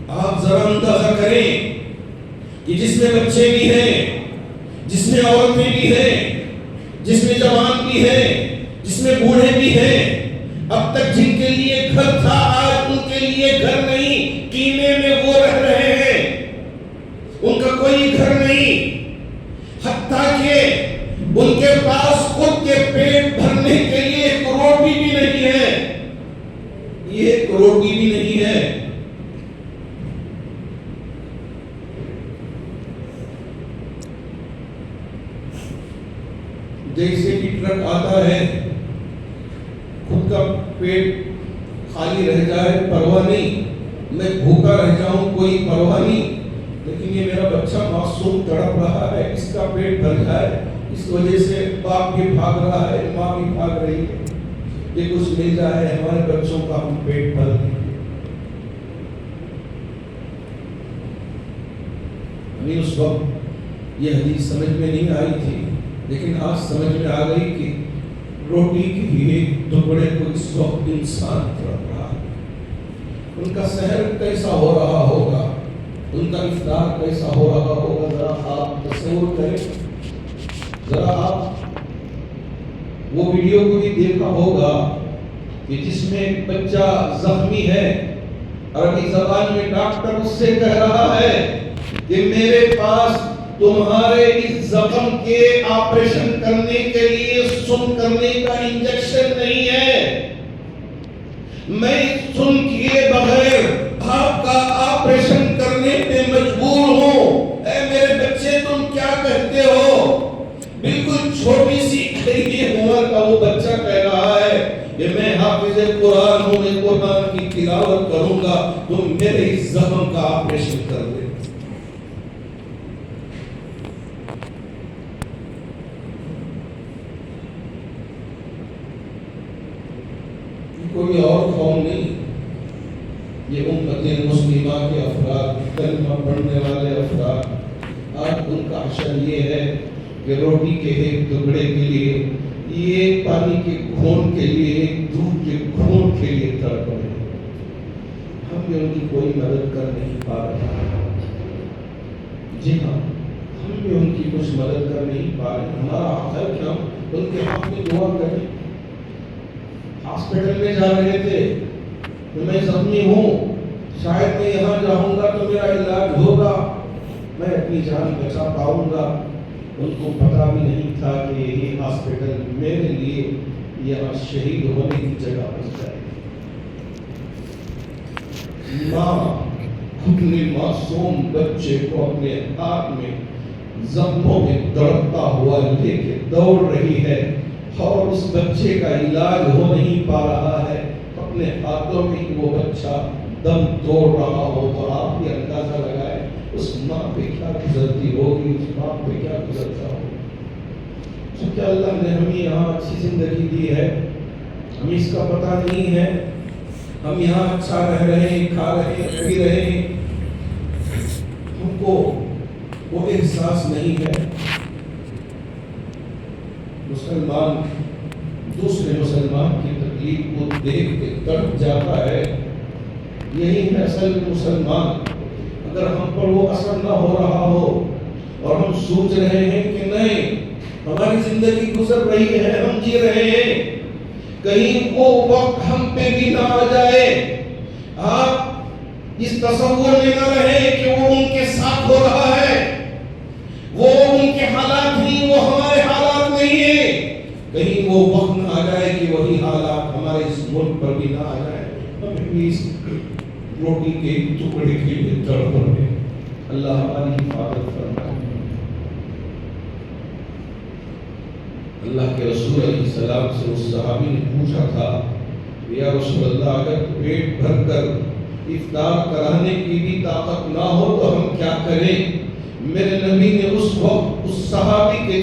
آپ ذرا اندازہ کریں کہ جس میں بچے بھی ہیں، جس میں عورتیں بھی ہیں، جس میں جوان بھی ہیں، جس میں بوڑھے بھی ہیں، اب تک جن کے لیے گھر تھا آج ان کے لیے گھر نہیں، قیمے میں وہ رہ رہے ہیں، ان کا کوئی گھر نہیں، حتیٰ کہ ان کے پاس خود کے پیٹ بھرنے کے لیے 1 روٹی بھی نہیں ہے. یہ 1 روٹی بھی نہیں ہے. جیسے کہ ٹرک آتا ہے، خود کا پیٹ خالی رہ جائے پرواہ نہیں، میں بھوکا رہ جاؤں کوئی پرواہ نہیں، لیکن یہ میرا بچہ معصوم تڑپ رہا ہے، اس کا پیٹ بھر جائے، اس وجہ سے باپ بھی بھاگ رہا ہے، ماں بھی بھاگ رہی ہے، یہ کچھ مل جائے ہمارے بچوں کا ہم پیٹ بھر دیں. ہمیں اس وقت یہ حدیث سمجھ میں نہیں آئی تھی، لیکن آج سمجھ میں آ گئی کہ روٹی کے ایک ٹکڑے کو اس وقت انسان تڑپ رہا ہے. ان کا سحر کیسا ہو رہا ہوگا، ان کا افطار کیسا ہو رہا ہوگا، ذرا آپ تصور کریں. ذرا آپ وہ ویڈیو کو بھی دیکھا ہوگا کہ جس میں ایک بچہ زخمی ہے، عربی زبان میں ڈاکٹر اس سے کہہ رہا ہے کہ میرے پاس تمہارے اس زخم کے آپریشن کرنے کے لیے سن کرنے کا انجیکشن نہیں ہے، میں سن کیے بغیر آپ کا آپریشن کرنے پہ مجبور ہوں. اے میرے بچے تم کیا کہتے ہو؟ بالکل چھوٹی سی عمر کا وہ بچہ کہہ رہا ہے کہ میں حافظ قرآن ہوں، میں قرآن کی تلاوت کروں گا، تم میرے اس زخم کا آپریشن کر دے. کوئی اور قوم نہیں، یہ امت مسلمہ کے افراد، کلمہ پڑھنے والے افراد. آج ان کا حشر یہ ہے کہ روٹی کے ایک ٹکڑے کے لیے یہ پانی کے گھونٹ کے لیے، ایک دودھ کے گھونٹ کے لیے تڑپ رہے ہیں، ہم بھی ان کی کوئی مدد کر نہیں پا رہے۔ جی ہاں، ہم بھی ان کی کچھ مدد کر نہیں پا رہے۔ ہمارا حق ہے کہ ہم ان کے حق میں دعا کریں۔ ہاسپٹل میں جا رہے تھے کہ میں زخمی ہوں، شاید میں یہاں جاؤں گا تو میرا علاج ہوگا، میں اپنی جان بچا پاؤں گا۔ ان کو پتا بھی نہیں تھا کہ یہ ہاسپٹل میرے لیے یہاں شہید ہونے کی جگہ بن جائے۔ ماں اپنے معصوم بچے کو اپنے ہاتھ میں زخموں میں تڑپتا ہوا لے کے دوڑ رہی ہے، اور اس بچے کا علاج ہو نہیں پا رہا ہے، اپنے ہاتھوں میں وہ بچہ دم توڑ رہا ہو، تو آپ بھی اندازہ لگائے اس ماں پہ کیا گزرتی ہوگی، اس باپ پہ کیا گزرتا ہوگا۔ چونکہ اللہ نے ہمیں یہاں اچھی زندگی دی ہے، ہمیں اس کا پتہ نہیں ہے، ہم یہاں اچھا رہ رہے ہیں، کھا رہے ہیں، پی رہے ہیں، ہم کو وہ احساس نہیں ہے۔ مسلمان دوسرے مسلمان کی تکلیف کو دیکھ کے تڑپ جاتا ہے، یہی ہے اصل مسلمان۔ اگر ہم پر وہ اثر نہ ہو رہا ہو اور ہم سوچ رہے ہیں کہ نہیں ہماری زندگی گزر رہی ہے، ہم جی رہے ہیں، کہیں وہ وقت ہم پہ بھی نہ آ جائے، آپ اس تصور میں نہ رہے کہ وہ ان کے ساتھ ہو رہا ہے، وہ ان کے حالات نہیں، وہ ہمارے حالات نہیں ہیں، کہیں وہ وقت نہ آ جائے کہ وہی حالات ہمارے اس ملک پر بھی نہ آ جائے، ہمیں بھی اس روٹی کے ٹکڑے کے لیے تڑپ رہے ہیں۔ اللہ ہماری حفاظت فرمائے۔ اللہ کے رسول علیہ السلام سے اس صحابی نے پوچھا تھا، یا رسول اللہ اگر پیٹ بھر کر افطار کرانے کی بھی طاقت نہ ہو تو ہم کیا کریں؟ میرے نبی نے اس وقت اس صحابی کے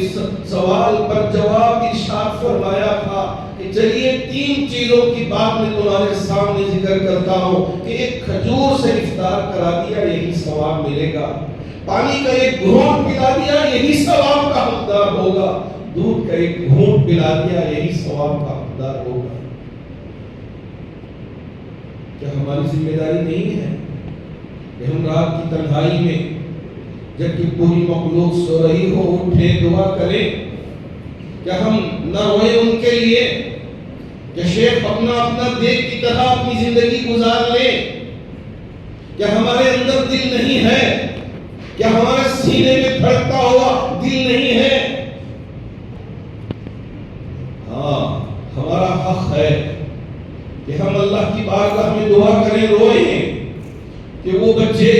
سوال پر جواب ارشاد فرمایا تھا کہ چلیے 3 چیزوں کی بات میں تمہارے سامنے ذکر کرتا ہوں کہ ایک کھجور سے افطار کرا دیا یہی ثواب ملے گا، پانی کا ایک گھونٹ پلا دیا یہی ثواب کا حقدار ہوگا، دودھ کا ایک گھونٹ پلا دیا یہی ثواب کا حقدار ہوگا۔ کیا ہماری ذمہ داری نہیں ہے کہ ہم رات کی تنہائی میں جبکہ پوری مخلوق سو رہی ہو اٹھے دعا کریں؟ کیا ہم نہ روئے ان کے لیے کہ شیخ اپنا دیکھ کی طرح اپنی زندگی گزار لیں؟ کیا ہمارے اندر دل نہیں ہے؟ کیا ہمارے سینے میں دھڑکتا ہوا دل نہیں ہے؟ ہاں، ہمارا حق ہے کہ ہم اللہ کی بارگاہ میں دعا کریں، روئیں کہ وہ بچے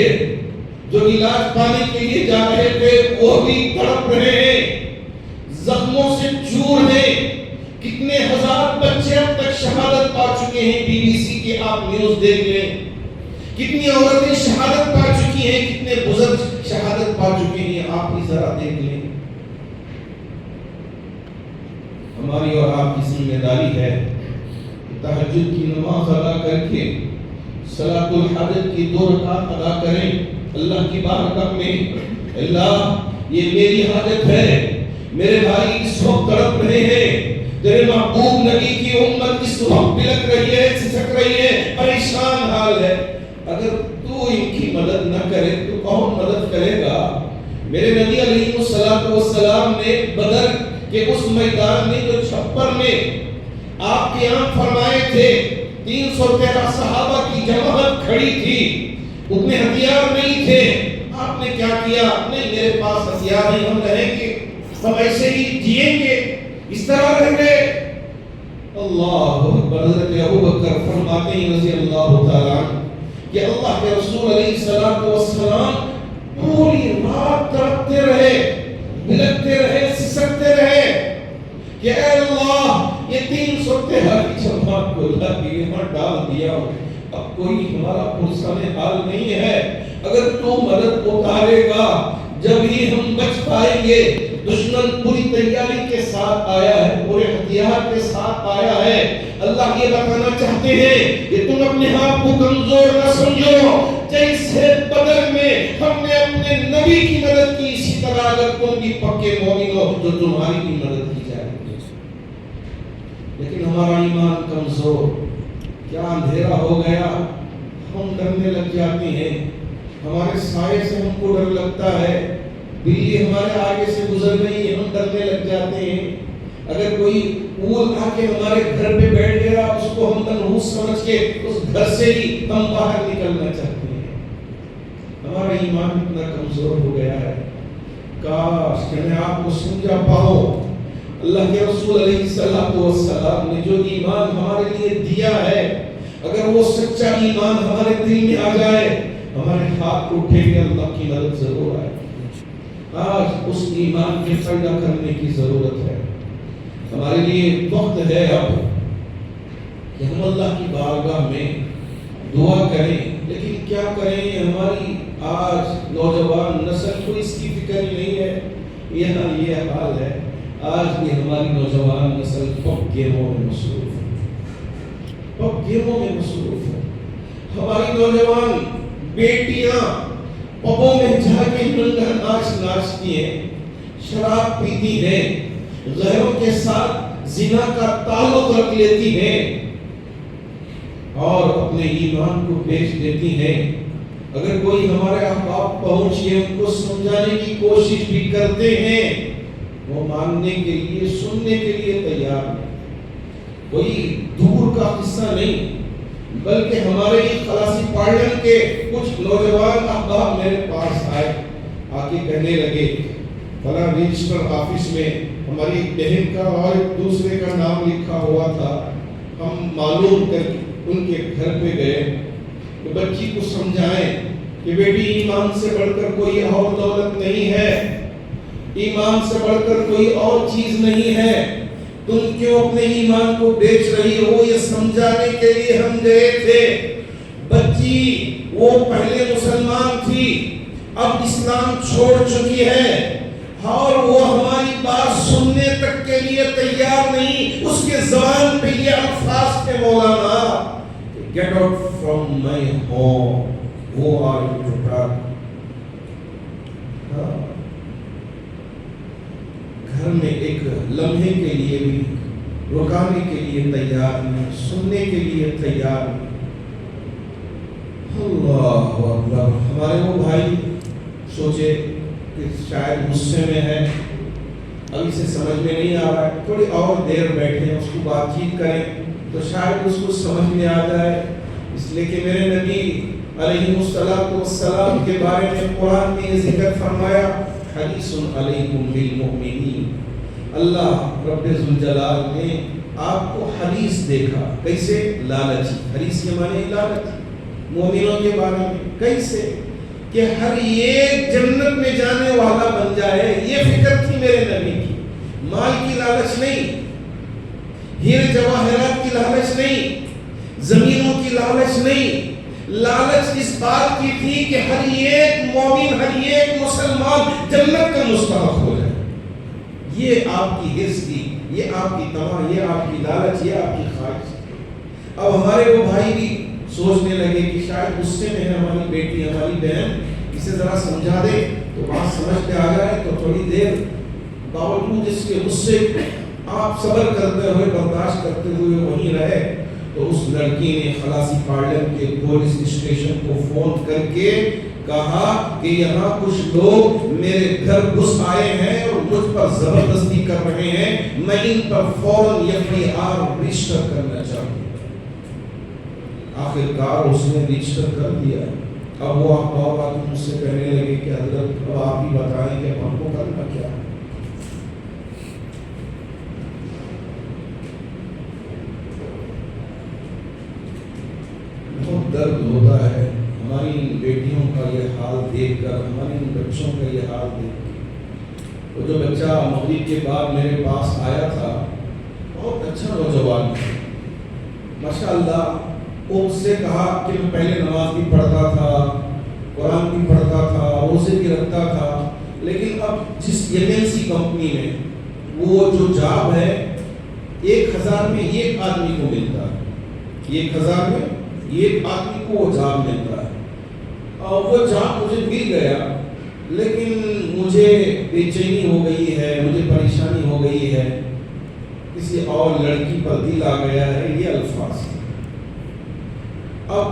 جو علاج پانے کے لیے جا رہے تھے وہ بھی تڑپ رہے ہیں، زخموں سے چور ہیں، کتنے ہزار بچے اب تک شہادت پا چکے ہیں، BBC کے آپ نیوز دیکھ لیں، کتنی عورتیں شہادت پا چکی ہیں، کتنے بزرگ شہادت پا چکے ہیں، آپ بھی ذرا دیکھ لیں۔ ہماری اور آپ کی ذمہ داری ہے کہ تہجد کی نماز ادا کر کے صلاۃ الحاجت کی 2 رکعت ادا کریں، اللہ کی بارگاہ میں، اللہ یہ میری حاجت ہے، میرے بھائی اس وقت تڑپ رہے ہیں، تیرے محبوب نبی کی امت اس وقت بلک رہی ہے، سسک رہی ہے، پریشان حال ہے، اگر تو ان کی مدد نہ کرے تو کون مدد کرے گا؟ میرے نبی علیہ السلام نے بدر کے اس میدان میں جو چھپر میں آپ قیام فرمائے تھے، 313 صحابہ کی جماعت کھڑی تھی، اتنے ہتھیار نہیں تھے، آپ نے کیا کیا؟ نہیں میرے پاس ہتھیار نہیں، ہم رہیں گے، ہم ایسے ہی جیئیں گے، اس طرح رہیں گے۔ اللہ اکبر۔ حضرت ابوبکر فرماتے ہیں رضی اللہ تعالیٰ کہ اللہ کے رسول علیہ السلام پوری رات تڑپتے رہے، بلکتے رہے، سسکتے رہے کہ اے اللہ یہ 313 کی جماعت کو اللہ کے یہاں ڈال دیا، اب کوئی ہمارا پرسان حال نہیں ہے، اگر تو مدد اتارے گا جب ہی ہم بچ پائیں گے۔ دشمن پوری تیاری کے ساتھ آیا ہے، پورے ہتھیار کے ساتھ آیا ہے۔ اللہ یہ بتانا چاہتے ہیں کہ تم اپنے آپ کو کمزور نہ سمجھو، جیسے بدر میں ہم نے اپنے نبی کی مدد کی، اسی طرح اگر تم بھی پکے مومن ہو تو تمہاری بھی مدد کی جائے گی۔ ہمارا ایمان کمزور، کیا اندھیرا ہو گیا، ہم ڈرنے لگ جاتے ہیں، ہمارے سائے سے ہم کو ڈر لگتا ہے، بلی ہمارے آگے سے گزر گئی ہم ڈرنے لگ جاتے ہیں، اگر کوئی اول آ کے ہمارے گھر پہ بیٹھ گیا اس کو ہم منحوس سمجھ کے اس گھر سے ہی ہم باہر نکلنا چاہتے ہیں۔ ہمارا ایمان اتنا کمزور ہو گیا ہے، کاش کہ میں آپ کو سمجھا پاؤں اللہ کے رسول علیہ السلام نے جو ایمان ہمارے لیے دیا ہے، اگر وہ سچا ایمان ہمارے دل میں آ جائے، ہمارے ہاتھ اٹھے گے، اللہ کی مدد ضرور آئے۔ آج اس ایمان کے پیدا کرنے کی ضرورت ہے۔ ہمارے لیے وقت ہے اب کہ ہم اللہ کی بارگاہ میں دعا کریں، لیکن کیا کریں؟ ہماری آج نوجوان نسل کو اس کی فکر ہی نہیں ہے۔ یہاں یہ حال ہے، آج بھی ہماری نوجوان نسل پب گیموں میں مصروف ہے، پب گیموں میں مصروف ہے۔ ہماری نوجوان بیٹیاں پبوں میں جا کے ننگا ناچ ناچتی ہیں، شراب پیتی ہیں، غیروں کے ساتھ زنا کا تعلق رکھ لیتی ہیں اور اپنے ایمان کو بیچ دیتی ہیں۔ اگر کوئی ہمارے احباب پہنچے ان کو سمجھانے کی کوشش بھی کرتے ہیں، وہ ماننے کے لیے، سننے کے لیے تیار نہیں۔ کوئی دور کا قصہ نہیں، بلکہ ہمارے ہی خلاصی پارلن کے کچھ نوجوان احباب میرے پاس آئے، آ کے کہنے لگے فلاں رجسٹر آفس میں ہماری ایک بہن کا اور ایک دوسرے کا نام لکھا ہوا تھا، ہم معلوم کر ان کے گھر پہ گئے کہ بچی کو سمجھائیں کہ بیٹی ایمان سے بڑھ کر کوئی اور دولت نہیں ہے، ایمان سے بڑھ کر کوئی اور چیز نہیں ہے، تم کیوں اپنے ایمان کو بیچ رہی ہو؟ یہ سمجھانے کے لیے ہم گئے تھے۔ بچی وہ پہلے مسلمان تھی، اب اسلام چھوڑ چکی ہے اور وہ ہماری بات سننے تک کے لیے تیار نہیں۔ اس کے زبان پہ یہ الفاظ تھے مولانا، get out from my home, who are you to talk؟ گھر میں ایک لمحے کے لیے بھی رکانے کے لیے تیار نہیں، سننے کے لیے تیار نہیں۔ اللہ اکبر۔ ہمارے وہ بھائی سوچے کہ شاید غصے میں ہے، اب اسے سمجھ میں نہیں آ رہا ہے، تھوڑی اور دیر بیٹھیں، اس کو بات چیت کریں تو شاید اس کو سمجھ میں آ جائے۔ اس لیے کہ میرے نبی علیہ السلام کے بارے میں قرآن میں یہ ذکر فرمایا، حدیث علیکم بالمؤمنین، اللہ رب ذوالجلال نے آپ کو حدیث دیکھا، کیسے؟ لالچی۔ حدیث کے معنی لالچی، مومنوں کے بارے میں کیسے؟ کہ ہر ایک جنت میں جانے والا بن جائے، یہ فکر تھی میرے نبی کی۔ مال کی لالچ نہیں، ہیرے جواہرات کی لالچ نہیں، زمینوں کی لالچ نہیں، لالچ اس بات کی تھی کہ ہر ایک مومن، ہر ایک مسلمان جنت کا مستحق ہو جائے۔ یہ آپ کی حرص تھی، یہ آپ کی طمع، یہ آپ کی لالچ، یہ آپ کی خواہش تھی۔ اب ہمارے وہ بھائی بھی سوچنے لگے کہ شاید غصے میں ہے ہماری بیٹی، ہماری بہن، اسے ذرا سمجھا دے تو بات سمجھ میں آ جائے، تو تھوڑی دیر باوجود اس کے غصے آپ صبر کرتے ہوئے، برداشت کرتے ہوئے وہیں رہے۔ تو اس لڑکی نے خلاصی پارلن کے پولیس اسٹیشن کو فون کر کے کہا کہ یہاں کچھ لوگ میرے گھر گھس آئے ہیں اور مجھ پر زبردستی کر رہے ہیں، میں ان پر فوراً FIR رجسٹر کرنا چاہوں۔ آخر کار اس نے رجسٹر کر دیا۔ اب وہ احباب مجھ سے کہنے لگے کہ حضرت اب آپ ہی بتائیں کہ ہم کو کرنا کیا ہے۔ بہت درد ہوتا ہے ہماری بیٹیوں کا یہ حال دیکھ کر، ہماری بچوں کا یہ حال دیکھ کر۔ وہ جو بچہ مغرب کے بعد میرے پاس آیا تھا، بہت اچھا نوجوان تھا ماشاءاللہ۔ وہ اس سے کہا کہ میں پہلے نماز بھی پڑھتا تھا، قرآن بھی پڑھتا تھا، روزے بھی رکھتا تھا، لیکن اب جس MNC کمپنی میں وہ جو جاب ہے 1000 میں ایک آدمی کو ملتا ہے، 1000 میں ایک آدمی کو وہ جاب ملتا ہے، اور وہ جاب مجھے مل گیا، لیکن مجھے بے چینی ہو گئی ہے، مجھے پریشانی ہو گئی ہے۔ کسی اور لڑکی پر دل آ گیا ہے، یہ الفاظ ہیں۔ اب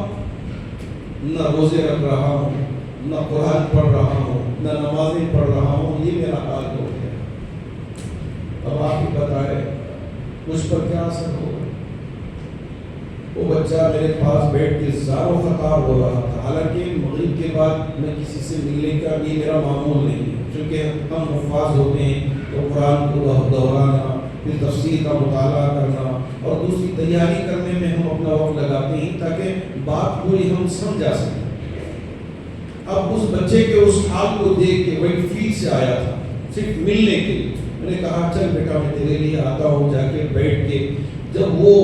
نہ روزے رکھ رہا ہوں، نہ قرآن پڑھ رہا ہوں، نہ نمازیں پڑھ رہا ہوں، یہ میرا حال ہو گیا۔ اب آپ ہی بتائیں مجھ پر کیا اثر ہوگا؟ وہ بچہ میرے پاس بیٹھ کے زارو خطاب ہو رہا تھا، حالانکہ مغرب کے بعد میں کسی سے ملنے کا بھی میرا معمول نہیں ہے، کیونکہ ہم حفاظ ہوتے ہیں تو قرآن کو دہرانا، پھر تفسیر کا مطالعہ کرنا اور دوسری تیاری کرنے میں ہم اپنا وقت لگاتے ہیں تاکہ بات پوری ہم سمجھا سکیں۔ اب اس بچے کے اس حال کو دیکھ کے وہی فیلڈ سے آیا تھا صرف ملنے کے لیے، میں نے کہا چل بیٹا میں تیرے لیے آتا ہوں۔ جا کے بیٹھ کے جب وہ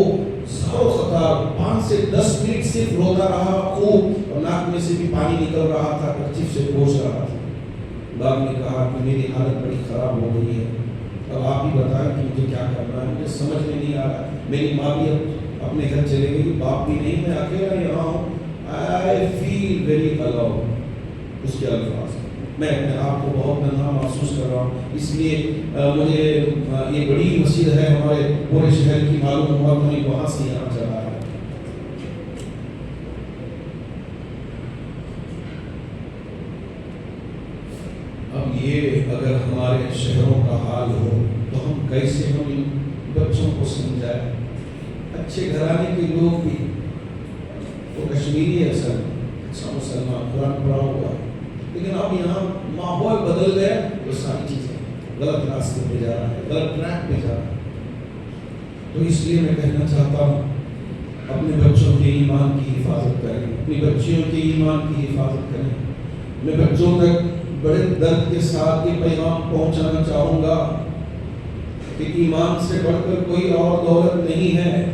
زارو خطاب 5 سے 10 منٹ صرف روتا رہا، خوب اور ناک میں سے بھی پانی نکل رہا تھا، کرچیف سے پوچھ رہا تھا۔ باپ نے کہا کہ میری حالت بڑی خراب ہو گئی ہے، اب آپ ہی بتائیں کہ مجھے کیا کرنا ہے، مجھے سمجھ میں نہیں آ رہا۔ میری ماں بھی اب اپنے گھر چلے گئی، باپ بھی نہیں، میں اکیلا یہاں ہوں۔ I feel very alone۔ اس کے الفاظ میں اپنے آپ کو بہت ننھا محسوس کر رہا ہوں، اس لیے مجھے یہ بڑی مسجد ہے ہمارے پورے شہر کی، معلوم ہوا تو نہیں وہاں سے یہاں چلا ہے۔ اب یہ اگر ہمارے شہروں کا حال ہو تو ہم کیسے ہم ان بچوں کو سمجھائیں؟ اچھے گھرانے کے لوگ بھی، وہ کشمیری ہے اصل، اچھا مسلمان، قرآن پڑھا ہوا ہے، لیکن اب یہاں ماحول بدل گیا تو ساری چیزیں غلط راستے پہ جا رہا ہے، غلط ٹریک پہ جا رہا ہے۔ تو اس لیے میں کہنا چاہتا ہوں اپنے بچوں کے ایمان کی حفاظت کریں، اپنی بچیوں کے ایمان کی حفاظت کریں۔ میں بچوں تک بڑے درد کے ساتھ یہ پیغام پہنچانا چاہوں گا کہ ایمان سے بڑھ کر کوئی اور دولت نہیں ہے۔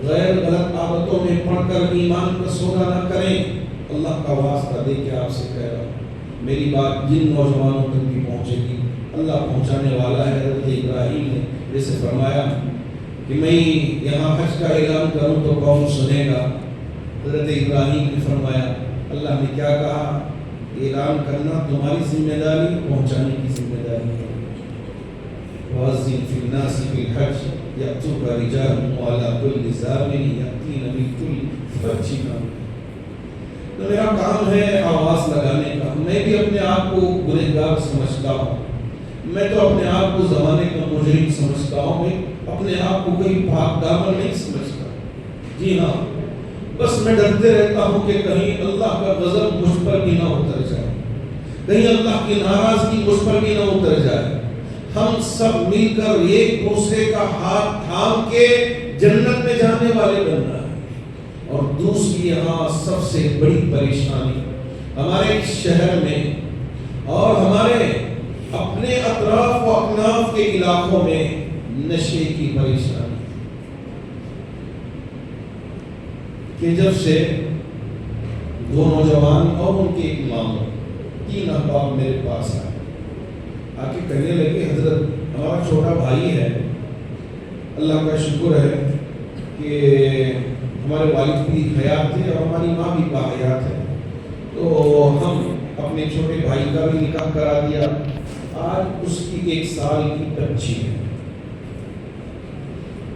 غیر غلط عادتوں میں پڑھ کر ایمان کا سودا نہ کریں۔ اللہ کا واسطہ دے کے آپ سے کہہ رہا ہوں، میری بات جن نوجوانوں تک بھی پہنچے گی، اللہ پہنچانے والا ہے۔ حضرت ابراہیم نے جیسے فرمایا کہ میں یہاں حج کا اعلان کروں تو کون سنے گا؟ حضرت ابراہیم نے فرمایا، اللہ نے کیا کہا؟ اعلان کرنا تمہاری ذمہ داری، پہنچانے کی ذمہ داری ہے۔ وَأَذِّنْ فِي النَّاسِ بِالْحَجِّ يَأْتُوكَ رِجَالٌ وَعَلَىٰ كُلِّ ضَامِرٍ يَأْتِينَ مِنْ كُلِّ فَجٍّ عَمِيقٍ۔ تو میرا کام ہے آواز لگانے کا۔ میں بھی اپنے آپ کو گنہگار سمجھتا ہوں، میں تو اپنے آپ کو زمانے کا مجرم سمجھتا ہوں، میں اپنے آپ کو کوئی پاک دامن نہیں سمجھتا۔ جی ہاں، بس میں ڈرتے رہتا ہوں کہ کہیں اللہ کا غضب مجھ پر بھی نہ اتر جائے، کہیں اللہ کی ناراضگی مجھ پر بھی نہ اتر جائے۔ ہم سب مل کر ایک دوسرے کا ہاتھ تھام کے جنت میں جانے والے بننا ہے۔ اور دوسری یہاں سب سے بڑی پریشانی ہمارے شہر میں اور ہمارے اپنے اطراف و اکناف کے علاقوں میں نشے کی پریشانی، کہ جب سے دو نوجوان اور ان کے امام 3 احباب میرے پاس آئے، آ کے کہنے لگے حضرت ہمارا چھوٹا بھائی ہے، اللہ کا شکر ہے کہ ہمارے والد بھی حیات تھے اور ہماری ماں بھی باحیات ہے، تو ہم اپنے چھوٹے بھائی کا بھی نکاح کرا دیا، آج اس کی 1 سال کی بچی ہے،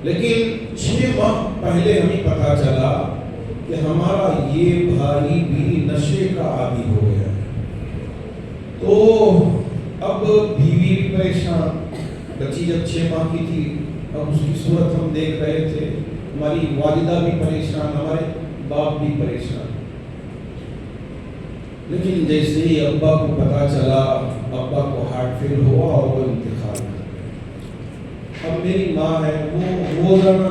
لیکن 6 ماہ پہلے ہمیں پتہ چلا کہ ہمارا یہ بھائی بھی نشے کا عادی ہو گیا ہے۔ تو اب بیوی بھی پریشان، بچی جب 6 ماہ کی تھی، اب اس کی صورت ہم دیکھ رہے تھے، ہماری والدہ بھی پریشان، ہمارے باپ بھی پریشان۔ لیکن جیسے ہی ابا کو پتا چلا، ابا کو ہارٹ فیل ہوا اور وہ انتقال کر۔ اب میری ماں ہے، وہ روزانہ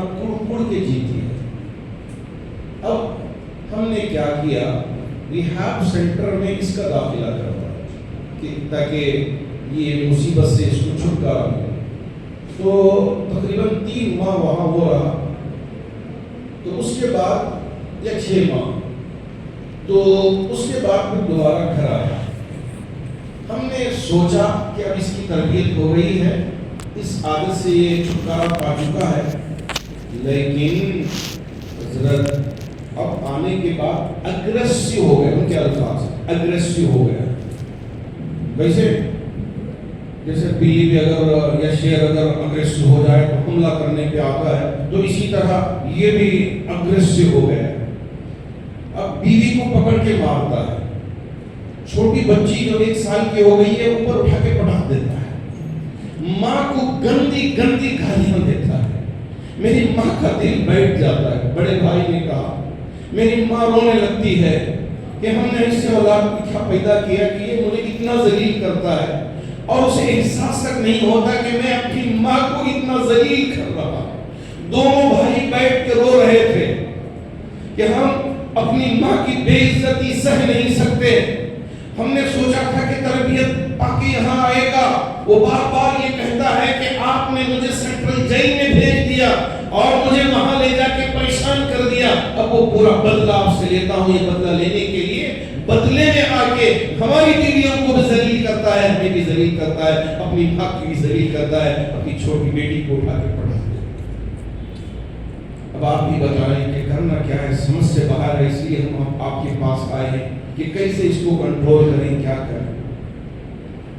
کڑ کے جیتی ہے۔ اب ہم نے کیا کیا، ریہاب سینٹر میں اس کا داخلہ کروایا تاکہ یہ مصیبت سے اس کو چھٹکارا ملے۔ تو تقریباً 3 ماہ وہاں وہ رہا، تو اس کے بعد یا 6 ماہ، تو اس کے بعد پھر دوبارہ گھر آیا۔ ہم نے سوچا کہ اب اس کی تربیت ہو گئی ہے، اس عادت سے یہ چھٹکارا پا چکا ہے، لیکن حضرت اب آنے کے بعد اگریسو ہو گئے، ان کے الفاظ اگریسو ہو گیا۔ ویسے جیسے بلی بھی اگر یا شیر اگر اگریسو ہو جائے تو حملہ کرنے پہ آتا ہے، تو اسی طرح یہ بھی اگریسو ہو گیا ہے، اب بیوی کو پکڑ کے مارتا ہے، چھوٹی بچی جو 1 سال کی ہو گئی ہے اوپر اٹھا کے پٹک دیتا ہے، ماں کو گندی گندی گالیاں دیتا ہے، میری ماں کا دل بیٹھ جاتا ہے۔ بڑے بھائی نے کہا میری ماں رونے لگتی ہے کہ ہم نے اس سے اولاد کیا پیدا کیا کہ یہ مجھے اتنا ذلیل کرتا ہے، اور اسے احساس تک نہیں ہوتا کہ میں اپنی ماں کو اتنا ذلیل کر رہا ہوں۔ دونوں بھائی بیٹھ کے رو رہے تھے کہ ہم اپنی ماں کی بے عزتی سہ نہیں سکتے، ہم نے سوچا تھا کہ تربیت پاکی یہاں آئے گا، وہ بار بار یہ کہتا ہے کہ آپ نے مجھے سینٹرل جیل میں بھیج دیا اور مجھے وہاں لے جا کے پریشان کر دیا، اب وہ پورا بدلہ آپ سے لیتا ہوں۔ یہ بدلہ لینے کے لیے بدلے میں آ کے ہماری بیویوں کو بھی ذلیل کرتا ہے، ہمیں بھی ذلیل کرتا ہے، اپنی ماں کی بھی ذلیل کرتا ہے، اپنی چھوٹی بیٹی کو اٹھا کے پڑھا دے۔ اب آپ بھی بتائیں کہ کرنا کیا ہے، سمجھ سے باہر ہے، اس لیے ہم آپ کے پاس آئے ہیں کہ کیسے اس کو کنٹرول کریں، کیا کریں۔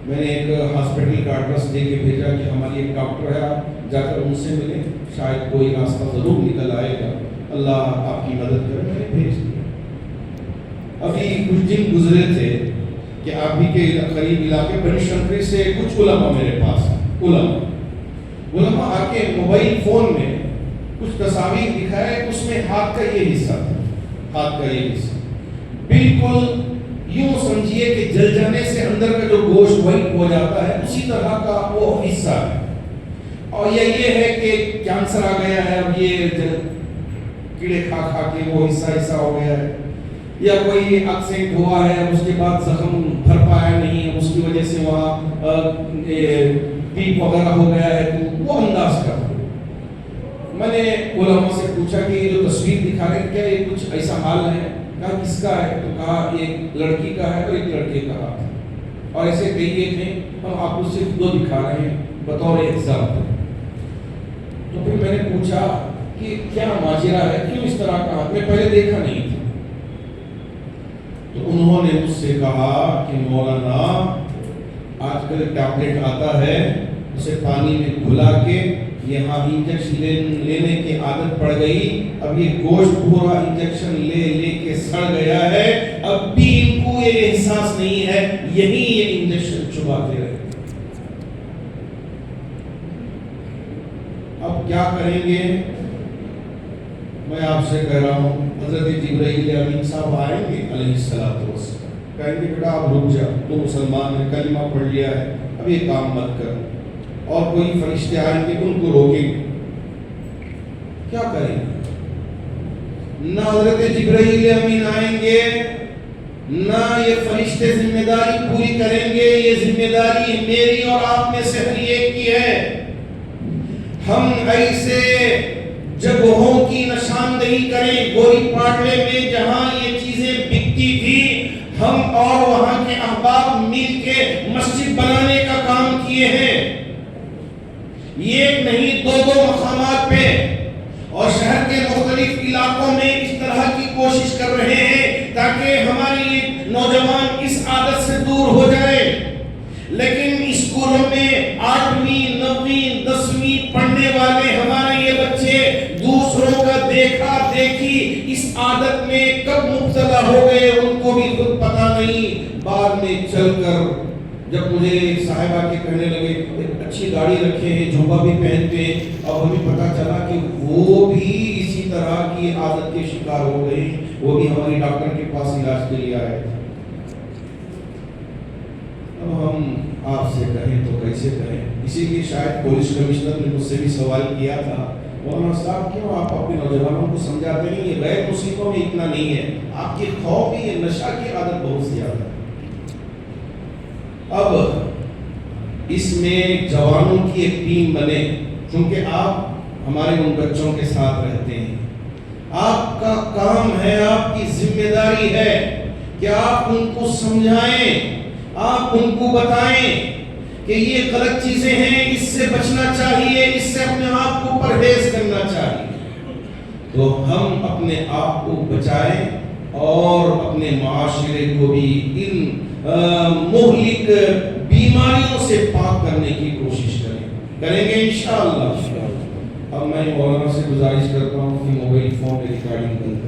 میں نے ایک ہاسپٹل کا ایڈریس دے کے بھیجا کہ ہماری ایک ڈاکٹر ہے، آپ جا کر ان سے ملیں، شاید کوئی راستہ ضرور نکل آئے گا، اللہ آپ کی مدد کرے۔ میں نے بھیج دیا۔ ابھی کچھ دن گزرے تھے کہ آپ ہی کے قریب علاقے بنی شنکری سے کچھ علماء میرے پاس ہیں، علماء آ کے موبائل فون میں کچھ تصاویر دکھائے، اس میں ہاتھ کا یہ حصہ تھا، ہاتھ کا یہ حصہ بالکل یوں سمجھیے کہ جل جانے سے اندر کا جو گوشت وائٹ ہو جاتا ہے اسی طرح کا وہ حصہ ہے، اور یہ ہے کہ کینسر آ گیا ہے، اب یہ کیڑے کھا کھا کے وہ حصہ ہو گیا ہے، یا کوئی ایکسیڈنٹ ہوا ہے اس کے بعد زخم بھر پایا نہیں ہے، اس کی وجہ سے وہاں پیپ وغیرہ ہو گیا ہے، تو وہ انداز کا۔ میں نے علماء سے پوچھا کہ یہ جو تصویر دکھا رہے ہیں کیا یہ کچھ ایسا حال ہے؟ کہا کس کا ہے؟ تو کہا ایک لڑکی کا ہے اور ایک لڑکے کا ہے، اور ایسے کئی ایک ہیں، ہم آپ کو صرف 2 دکھا رہے ہیں بطور ایگزامپل۔ تو پھر میں نے پوچھا کہ کیا ماجرا ہے، کیوں اس طرح کا؟ میں پہلے دیکھا نہیں تھا۔ تو انہوں نے مجھ سے کہا کہ مولانا آج کل ٹیبلٹ آتا ہے، اسے پانی میں گھلا کے یہاں انجیکشن لینے کی عادت پڑ گئی، اب یہ گوشت پورا انجیکشن لے کے سڑ گیا ہے، اب بھی ان کو یہ احساس نہیں ہے، یہی یہ انجیکشن چباتے رہے۔ اب کیا کریں گے؟ میں آپ سے کہہ رہا ہوں حضرت جبرائیل امین صاحب آئیں گے علیہ الصلوۃ والسلام، کہیں گے بیٹا آپ رک جا، تو مسلمان نے کلمہ پڑھ لیا ہے، اب یہ کام مت کر، اور کوئی فرشتے آئیں گے ان کو روکیں گے، کیا کریں گے؟ نہ حضرت جبرائیل امین آئیں گے، نہ یہ فرشتے ذمہ داری پوری کریں گے، یہ ذمہ داری میری اور آپ میں سے ہر ایک کی ہے۔ ہم ایسے جگہوں کی نشاندہی کریں، گوری پاٹلے میں جہاں یہ چیزیں بکتی تھی، ہم اور وہاں کے احباب مل کے مسجد بنانے کا کام کیے ہیں، یہ نہیں 2 مقامات پہ، اور شہر کے مختلف علاقوں میں اس طرح کی کوشش کر رہے ہیں تاکہ ہماری نوجوان اس عادت سے دور ہو جائے۔ لیکن اسکولوں میں 8ویں 9ویں 10ویں پڑھنے والے ہمارے یہ بچے دوسروں کا دیکھا دیکھی اس عادت میں کب مبتلا ہو گئے ان کو بھی خود پتہ نہیں۔ بعد میں چل کر جب مجھے ایک صاحبہ کے کہنے لگے اچھی گاڑی رکھے ہیں، جھوبا بھی پہنتے ہیں، اب ہمیں پتہ چلا کہ وہ بھی اسی طرح کی عادت کے شکار ہو گئے، وہ بھی ہماری ڈاکٹر کے پاس علاج کے لیے آئے تھے۔ اب ہم آپ سے کہیں تو کیسے کہیں؟ اسی لیے شاید پولیس کمشنر نے مجھ سے بھی سوال کیا تھا، مولانا صاحب کیوں آپ اپنے نوجوانوں کو سمجھاتے نہیں؟ یہ غیر مصیبتوں میں اتنا نہیں ہے، آپ کی خوف بھی، یہ نشہ کی عادت بہت زیادہ ہے۔ اب اس میں جوانوں کی ایک ٹیم بنے، چونکہ آپ ہمارے ان بچوں کے ساتھ رہتے ہیں، آپ کا کام ہے، آپ کی ذمہ داری ہے کہ آپ ان کو سمجھائیں، آپ ان کو بتائیں کہ یہ غلط چیزیں ہیں، اس سے بچنا چاہیے، اس سے اپنے آپ کو پرہیز کرنا چاہیے۔ تو ہم اپنے آپ کو بچائیں اور اپنے معاشرے کو بھی ان مہلک بیماریوں سے پاک کرنے کی کوشش کریں گے انشاءاللہ۔ اب میں مولانا سے گزارش کرتا ہوں کہ موبائل فون ریکارڈنگ بند کریں۔